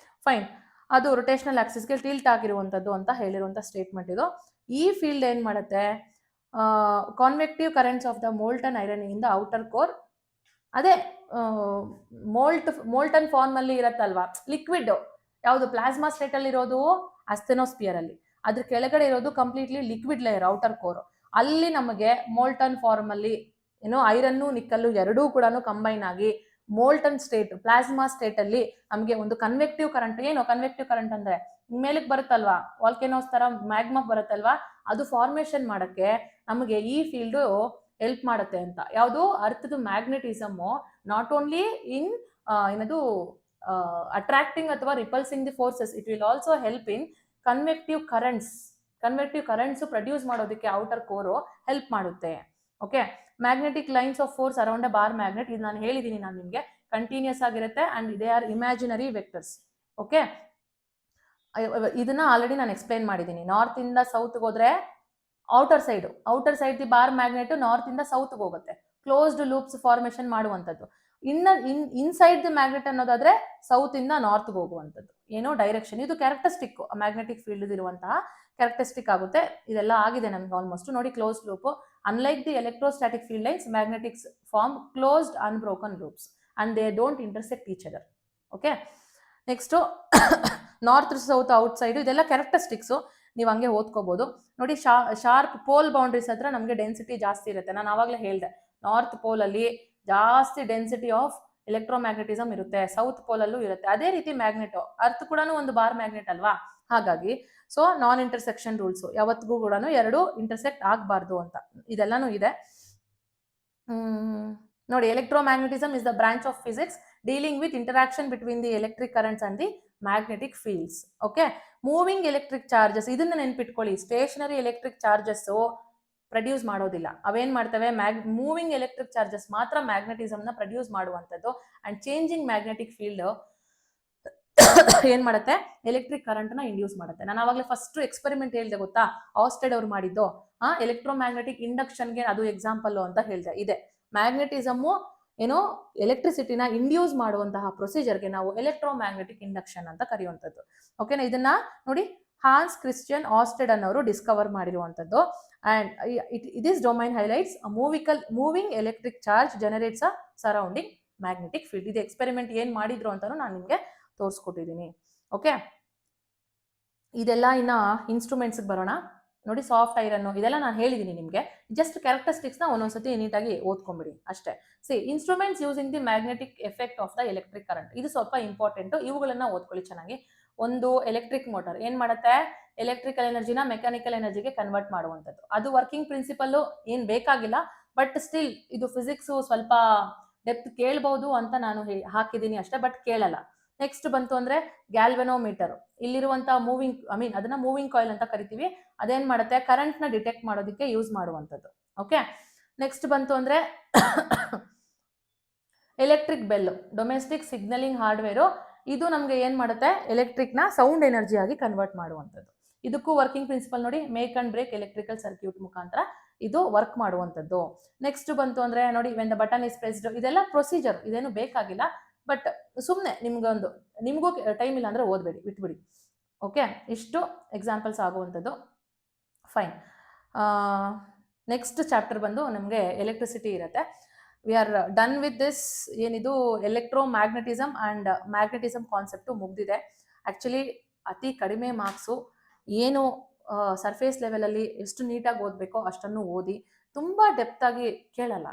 Speaker 1: fine. ಅದು ರೊಟೇಷನಲ್ ಆಕ್ಸಿಸ್ಗೆ ಟಿಲ್ಟ್ ಆಗಿರುವಂಥದ್ದು ಅಂತ ಹೇಳಿರುವಂಥ ಸ್ಟೇಟ್ಮೆಂಟ್ ಇದು. ಈ ಫೀಲ್ಡ್ ಏನ್ ಮಾಡುತ್ತೆ, convective currents of the molten iron in the outer core, ಅದೇ ಮೋಲ್ಟನ್ ಫಾರ್ಮ್ ಅಲ್ಲಿ ಇರತ್ತಲ್ವಾ ಲಿಕ್ವಿಡ್, ಯಾವುದು ಪ್ಲಾಸ್ಮಾ ಸ್ಟೇಟ್ ಅಲ್ಲಿ ಇರೋದು ಅಸ್ಥೆನೋಸ್ಪಿಯರ್ ಅಲ್ಲಿ, ಅದ್ರ ಕೆಳಗಡೆ ಇರೋದು completely liquid layer outer core. ಅಲ್ಲಿ ನಮಗೆ ಮೋಲ್ಟನ್ ಫಾರ್ಮ್ ಅಲ್ಲಿ ಏನೋ ಐರನ್ನು ನಿಕ್ಕಲ್ಲು ಎರಡೂ ಕೂಡ ಕಂಬೈನ್ ಆಗಿ ಮೋಲ್ಟನ್ ಸ್ಟೇಟ್, ಪ್ಲಾಸ್ಮಾ ಸ್ಟೇಟ್ ಅಲ್ಲಿ ನಮಗೆ ಒಂದು ಕನ್ವೆಕ್ಟಿವ್ ಕರೆಂಟ್. ಏನು ಕನ್ವೆಕ್ಟಿವ್ ಕರೆಂಟ್ ಅಂದ್ರೆ ಮೇಲಕ್ಕೆ ಬರುತ್ತಲ್ವಾ, ವಾಲ್ಕೆನೋಸ್ ತರ ಮ್ಯಾಗ್ಮಾ ಬರುತ್ತಲ್ವಾ, ಅದು ಫಾರ್ಮೇಶನ್ ಮಾಡಕ್ಕೆ ನಮಗೆ ಈ ಫೀಲ್ಡ್ ಹೆಲ್ಪ್ ಮಾಡುತ್ತೆ ಅಂತ. ಯಾವುದು ಅರ್ಥದ ಮ್ಯಾಗ್ನೆಟಿಸಮ್ ನಾಟ್ ಓನ್ಲಿ ಇನ್ ಏನದು ಅಟ್ರಾಕ್ಟಿಂಗ್ ಅಥವಾ repelling the forces. It will also help in convective currents produce ಮಾಡೋದಕ್ಕೆ ಔಟರ್ ಕೋರು ಹೆಲ್ಪ್ ಮಾಡುತ್ತೆ. Okay, magnetic lines of force around a bar magnet, ಇದು ನಾನು ಹೇಳಿದ್ದೀನಿ ನಾನು ನಿಮಗೆ, ಕಂಟಿನ್ಯೂಸ್ ಆಗಿರುತ್ತೆ and they are imaginary vectors. Okay, ಇದನ್ನ ಆಲ್ರೆಡಿ ನಾನು ಎಕ್ಸ್ಪ್ಲೈನ್ ಮಾಡಿದ್ದೀನಿ. ನಾರ್ತ್ ಇಂದ ಸೌತ್ಗೆ ಹೋದ್ರೆ outer side the bar magnet north ಇಂದ ಸೌತ್ಗೆ ಹೋಗುತ್ತೆ, ಕ್ಲೋಸ್ಡ್ ಲೂಪ್ಸ್ ಫಾರ್ಮೇಶನ್ ಮಾಡುವಂಥದ್ದು. ಇನ್ಸೈಡ್ ದಿ ಮ್ಯಾಗ್ನೆಟ್ ಅನ್ನೋದಾದ್ರೆ ಸೌತ್ ಇಂದ ನಾರ್ತ್ಗೆ ಹೋಗುವಂಥದ್ದು, ಏನೋ ಡೈರೆಕ್ಷನ್. ಇದು ಕ್ಯಾರೆಕ್ಟರಿಸ್ಟಿಕ್, ಮ್ಯಾಗ್ನೆಟಿಕ್ ಫೀಲ್ಡ್ ಇರುವಂತಹ ಕ್ಯಾರೆಕ್ಟರಿಸ್ಟಿಕ್ ಆಗುತ್ತೆ. ಇದೆಲ್ಲ ಆಗಿದೆ ನಮ್ಗೆ ಆಲ್ಮೋಸ್ಟ್. ನೋಡಿ, closed loop. Unlike the electrostatic field lines, magnetics form closed unbroken loops and they don't intersect each other. Okay, next north south outside, ಇದೆಲ್ಲ ಕ್ಯಾರೆಕ್ಟರಿಸ್ಟಿಕ್ಸು, ನೀವು ಹಂಗೆ ಓದ್ಕೋಬಹುದು. ನೋಡಿ, ಶಾರ್ಪ್ ಪೋಲ್ ಬೌಂಡ್ರೀಸ್ ಹತ್ರ ನಮಗೆ ಡೆನ್ಸಿಟಿ ಜಾಸ್ತಿ ಇರುತ್ತೆ. ನಾನು ಆವಾಗಲೇ ಹೇಳಿದೆ, ನಾರ್ತ್ ಪೋಲ್ ಅಲ್ಲಿ ಜಾಸ್ತಿ ಡೆನ್ಸಿಟಿ ಆಫ್ ಎಲೆಕ್ಟ್ರೋಮ್ಯಾಗ್ನೆಟಿಸಮ್ ಇರುತ್ತೆ, ಸೌತ್ ಪೋಲ್ ಅಲ್ಲೂ ಇರುತ್ತೆ. ಅದೇ ರೀತಿ ಮ್ಯಾಗ್ನೆಟ್, ಅರ್ತ್ ಕೂಡ ಒಂದು ಬಾರ್ ಮ್ಯಾಗ್ನೆಟ್ ಅಲ್ವಾ, ಹಾಗಾಗಿ ಸೊ ನಾನ್ ಇಂಟರ್ಸೆಕ್ಷನ್ ರೂಲ್ಸ್, ಯಾವತ್ತಿಗೂ ಕೂಡ ಎರಡು ಇಂಟರ್ಸೆಕ್ಟ್ ಆಗಬಾರ್ದು ಅಂತ ಇದೆಲ್ಲಾನು ಇದೆ. ನೋಡಿ, electromagnetism is the branch of physics dealing with interaction between the electric currents and the magnetic fields. Okay, moving electric charges, ಇದನ್ನ ನೆನ್ಪಿಟ್ಕೊಳ್ಳಿ. ಸ್ಟೇಷನರಿ ಎಲೆಕ್ಟ್ರಿಕ್ ಚಾರ್ಜಸ್ ಪ್ರೊಡ್ಯೂಸ್ ಮಾಡೋದಿಲ್ಲ, ಅವೇನ್ ಮಾಡ್ತವೆ, ಮೂವಿಂಗ್ ಎಲೆಕ್ಟ್ರಿಕ್ ಚಾರ್ಜಸ್ ಮಾತ್ರ ಮ್ಯಾಗ್ನೆಟಿಸಮ್ ನ ಪ್ರೊಡ್ಯೂಸ್ ಮಾಡುವಂಥದ್ದು. ಅಂಡ್ ಚೇಂಜಿಂಗ್ ಮ್ಯಾಗ್ನೆಟಿಕ್ ಫೀಲ್ಡ್ ಏನ್ ಮಾಡುತ್ತೆ, ಎಲೆಕ್ಟ್ರಿಕ್ ಕರೆಂಟ್ ನ ಇಂಡ್ಯೂಸ್ ಮಾಡುತ್ತೆ. ನಾನು ಅವಾಗಲೇ ಫಸ್ಟ್ ಎಕ್ಸ್ಪೆರಿಮೆಂಟ್ ಹೇಳ್ದೆ ಗೊತ್ತಾ, ಆಸ್ಟೆಡ್ ಅವ್ರು ಮಾಡಿದ್ದು, ಎಲೆಕ್ಟ್ರೋಮ್ಯಾಗ್ನೆಟಿಕ್ ಇಂಡಕ್ಷನ್ಗೆ ಅದು ಎಕ್ಸಾಂಪಲ್ ಅಂತ ಹೇಳ್ದೆ. ಇದೆ, ಮ್ಯಾಗ್ನೆಟಿಸಮ್ ಏನೋ ಎಲೆಕ್ಟ್ರಿಸಿಟಿನ ಇಂಡ್ಯೂಸ್ ಮಾಡುವಂತಹ ಪ್ರೊಸೀಜರ್ಗೆ ನಾವು ಎಲೆಕ್ಟ್ರೋಮ್ಯಾಗ್ನೆಟಿಕ್ ಇಂಡಕ್ಷನ್ ಅಂತ ಕರೆಯುವಂಥದ್ದು. ಓಕೆನಾ, ಇದನ್ನ ನೋಡಿ ಹಾನ್ಸ್ ಕ್ರಿಸ್ಟಿಯನ್ ಆಸ್ಟೆಡ್ ಅನ್ನೋರು ಡಿಸ್ಕವರ್ ಮಾಡಿರುವಂಥದ್ದು. And this domain highlights moving electric charge generates a surrounding magnetic field. ಇದು ಎಕ್ಸ್ಪೆರಿಮೆಂಟ್ ಏನ್ ಮಾಡಿದ್ರು ಅಂತಾನು ನಾನು ನಿಮ್ಗೆ ತೋರಿಸ್ಕೊಟ್ಟಿದ್ದೀನಿ. ಓಕೆ, ಇದೆಲ್ಲ ಇನ್ನ ಇನ್ಸ್ಟ್ರೂಮೆಂಟ್ಸ್ ಬರೋಣ. ನೋಡಿ, ಸಾಫ್ಟ್ ಐರನ್, ಇದೆಲ್ಲ ನಾನು ಹೇಳಿದ್ದೀನಿ ನಿಮಗೆ. ಜಸ್ಟ್ ಕ್ಯಾರೆಕ್ಟರಿಸ್ಟಿಕ್ಸ್ ನ ಒಂದೊಂದ್ಸತಿ ನೀಟಾಗಿ ಓದ್ಕೊಂಡ್ಬಿಡಿ ಅಷ್ಟೇ. C, instruments using the magnetic effect of the electric current, ಇದು ಸ್ವಲ್ಪ ಇಂಪಾರ್ಟೆಂಟ್, ಇವುಗಳನ್ನ ಓದ್ಕೊಳ್ಳಿ ಚೆನ್ನಾಗಿ. ಒಂದು ಎಲೆಕ್ಟ್ರಿಕ್ ಮೋಟರ್ ಏನ್ ಮಾಡುತ್ತೆ, ಎಲೆಕ್ಟ್ರಿಕಲ್ ಎನರ್ಜಿನ ಮೆಕ್ಯಾನಿಕಲ್ ಎನರ್ಜಿಗೆ ಕನ್ವರ್ಟ್ ಮಾಡುವಂಥದ್ದು. ಅದು ವರ್ಕಿಂಗ್ ಪ್ರಿನ್ಸಿಪಲ್ ಏನ್ ಬೇಕಾಗಿಲ್ಲ, ಬಟ್ ಸ್ಟಿಲ್ ಇದು ಫಿಸಿಕ್ಸ್ ಸ್ವಲ್ಪ ಡೆಪ್ತ್ ಕೇಳಬಹುದು ಅಂತ ನಾನು ಹಾಕಿದ್ದೀನಿ ಅಷ್ಟೇ, ಬಟ್ ಕೇಳಲ್ಲ. ನೆಕ್ಸ್ಟ್ ಬಂತು ಅಂದ್ರೆ ಗ್ಯಾಲ್ವೆನೋಮೀಟರ್, ಇಲ್ಲಿರುವಂತಹ ಅದನ್ನ ಮೂವಿಂಗ್ ಕಾಯಿಲ್ ಅಂತ ಕರಿತೀವಿ. ಅದೇನ್ ಮಾಡುತ್ತೆ, ಕರೆಂಟ್ ನ ಡಿಟೆಕ್ಟ್ ಮಾಡೋದಕ್ಕೆ ಯೂಸ್ ಮಾಡುವಂಥದ್ದು. ಓಕೆ, ನೆಕ್ಸ್ಟ್ ಬಂತು ಅಂದ್ರೆ electric bell, domestic signalling hardware. ಇದು ನಮ್ಗೆ ಏನ್ ಮಾಡುತ್ತೆ, ಎಲೆಕ್ಟ್ರಿಕ್ ನ ಸೌಂಡ್ ಎನರ್ಜಿ ಆಗಿ ಕನ್ವರ್ಟ್ ಮಾಡುವಂಥದ್ದು. ಇದಕ್ಕೂ ವರ್ಕಿಂಗ್ ಪ್ರಿನ್ಸಿಪಲ್ ನೋಡಿ, make and break electrical circuit ಮುಖಾಂತರ ಇದು ವರ್ಕ್ ಮಾಡುವಂಥದ್ದು. ನೆಕ್ಸ್ಟ್ ಬಂತು ಅಂದ್ರೆ ನೋಡಿ, when the button is pressed, ಇದೆಲ್ಲ ಪ್ರೊಸೀಜರ್, ಇದೇನು ಬೇಕಾಗಿಲ್ಲ, ಬಟ್ ಸುಮ್ಮನೆ ನಿಮ್ಗೂ ಟೈಮ್ ಇಲ್ಲ ಅಂದ್ರೆ ಓದ್ಬೇಡಿ, ಬಿಟ್ಬಿಡಿ. ಓಕೆ, ಇಷ್ಟು ಎಕ್ಸಾಂಪಲ್ಸ್ ಆಗುವಂಥದ್ದು. ಫೈನ್, ನೆಕ್ಸ್ಟ್ ಚಾಪ್ಟರ್ ಬಂದು ನಮಗೆ ಎಲೆಕ್ಟ್ರಿಸಿಟಿ ಇರುತ್ತೆ. We are done with this. ಏನಿದು ಎಲೆಕ್ಟ್ರೋಮ್ಯಾಗ್ನೆಟಿಸಮ್ ಅಂಡ್ ಮ್ಯಾಗ್ನೆಟಿಸಮ್ ಕಾನ್ಸೆಪ್ಟು ಮುಗ್ದಿದೆ. ಆ್ಯಕ್ಚುಲಿ ಅತಿ ಕಡಿಮೆ ಮಾರ್ಕ್ಸು, ಏನು ಸರ್ಫೇಸ್ ಲೆವೆಲಲ್ಲಿ ಎಷ್ಟು ನೀಟಾಗಿ ಓದಬೇಕೋ ಅಷ್ಟನ್ನು ಓದಿ, ತುಂಬ ಡೆಪ್ತ್ ಆಗಿ ಕೇಳಲ್ಲ,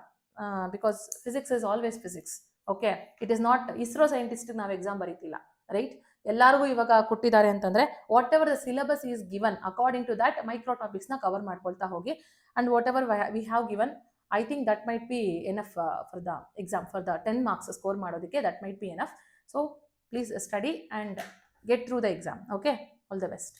Speaker 1: because physics is always physics. Okay, it is not ISRO scientist ನಾವು ಎಕ್ಸಾಮ್ ಬರೀತಿಲ್ಲ, ರೈಟ್? ಎಲ್ಲರಿಗೂ ಇವಾಗ ಕೊಟ್ಟಿದ್ದಾರೆ ಅಂತಂದ್ರೆ whatever the syllabus is given according to that micro topics ನ ಕವರ್ ಮಾಡ್ಕೊಳ್ತಾ ಹೋಗಿ. And whatever we have given, I think that might be enough for the exam, for the 10 marks score ಮಾಡೋದಕ್ಕೆ that might be enough. So please study and get through the exam. Okay, all the best.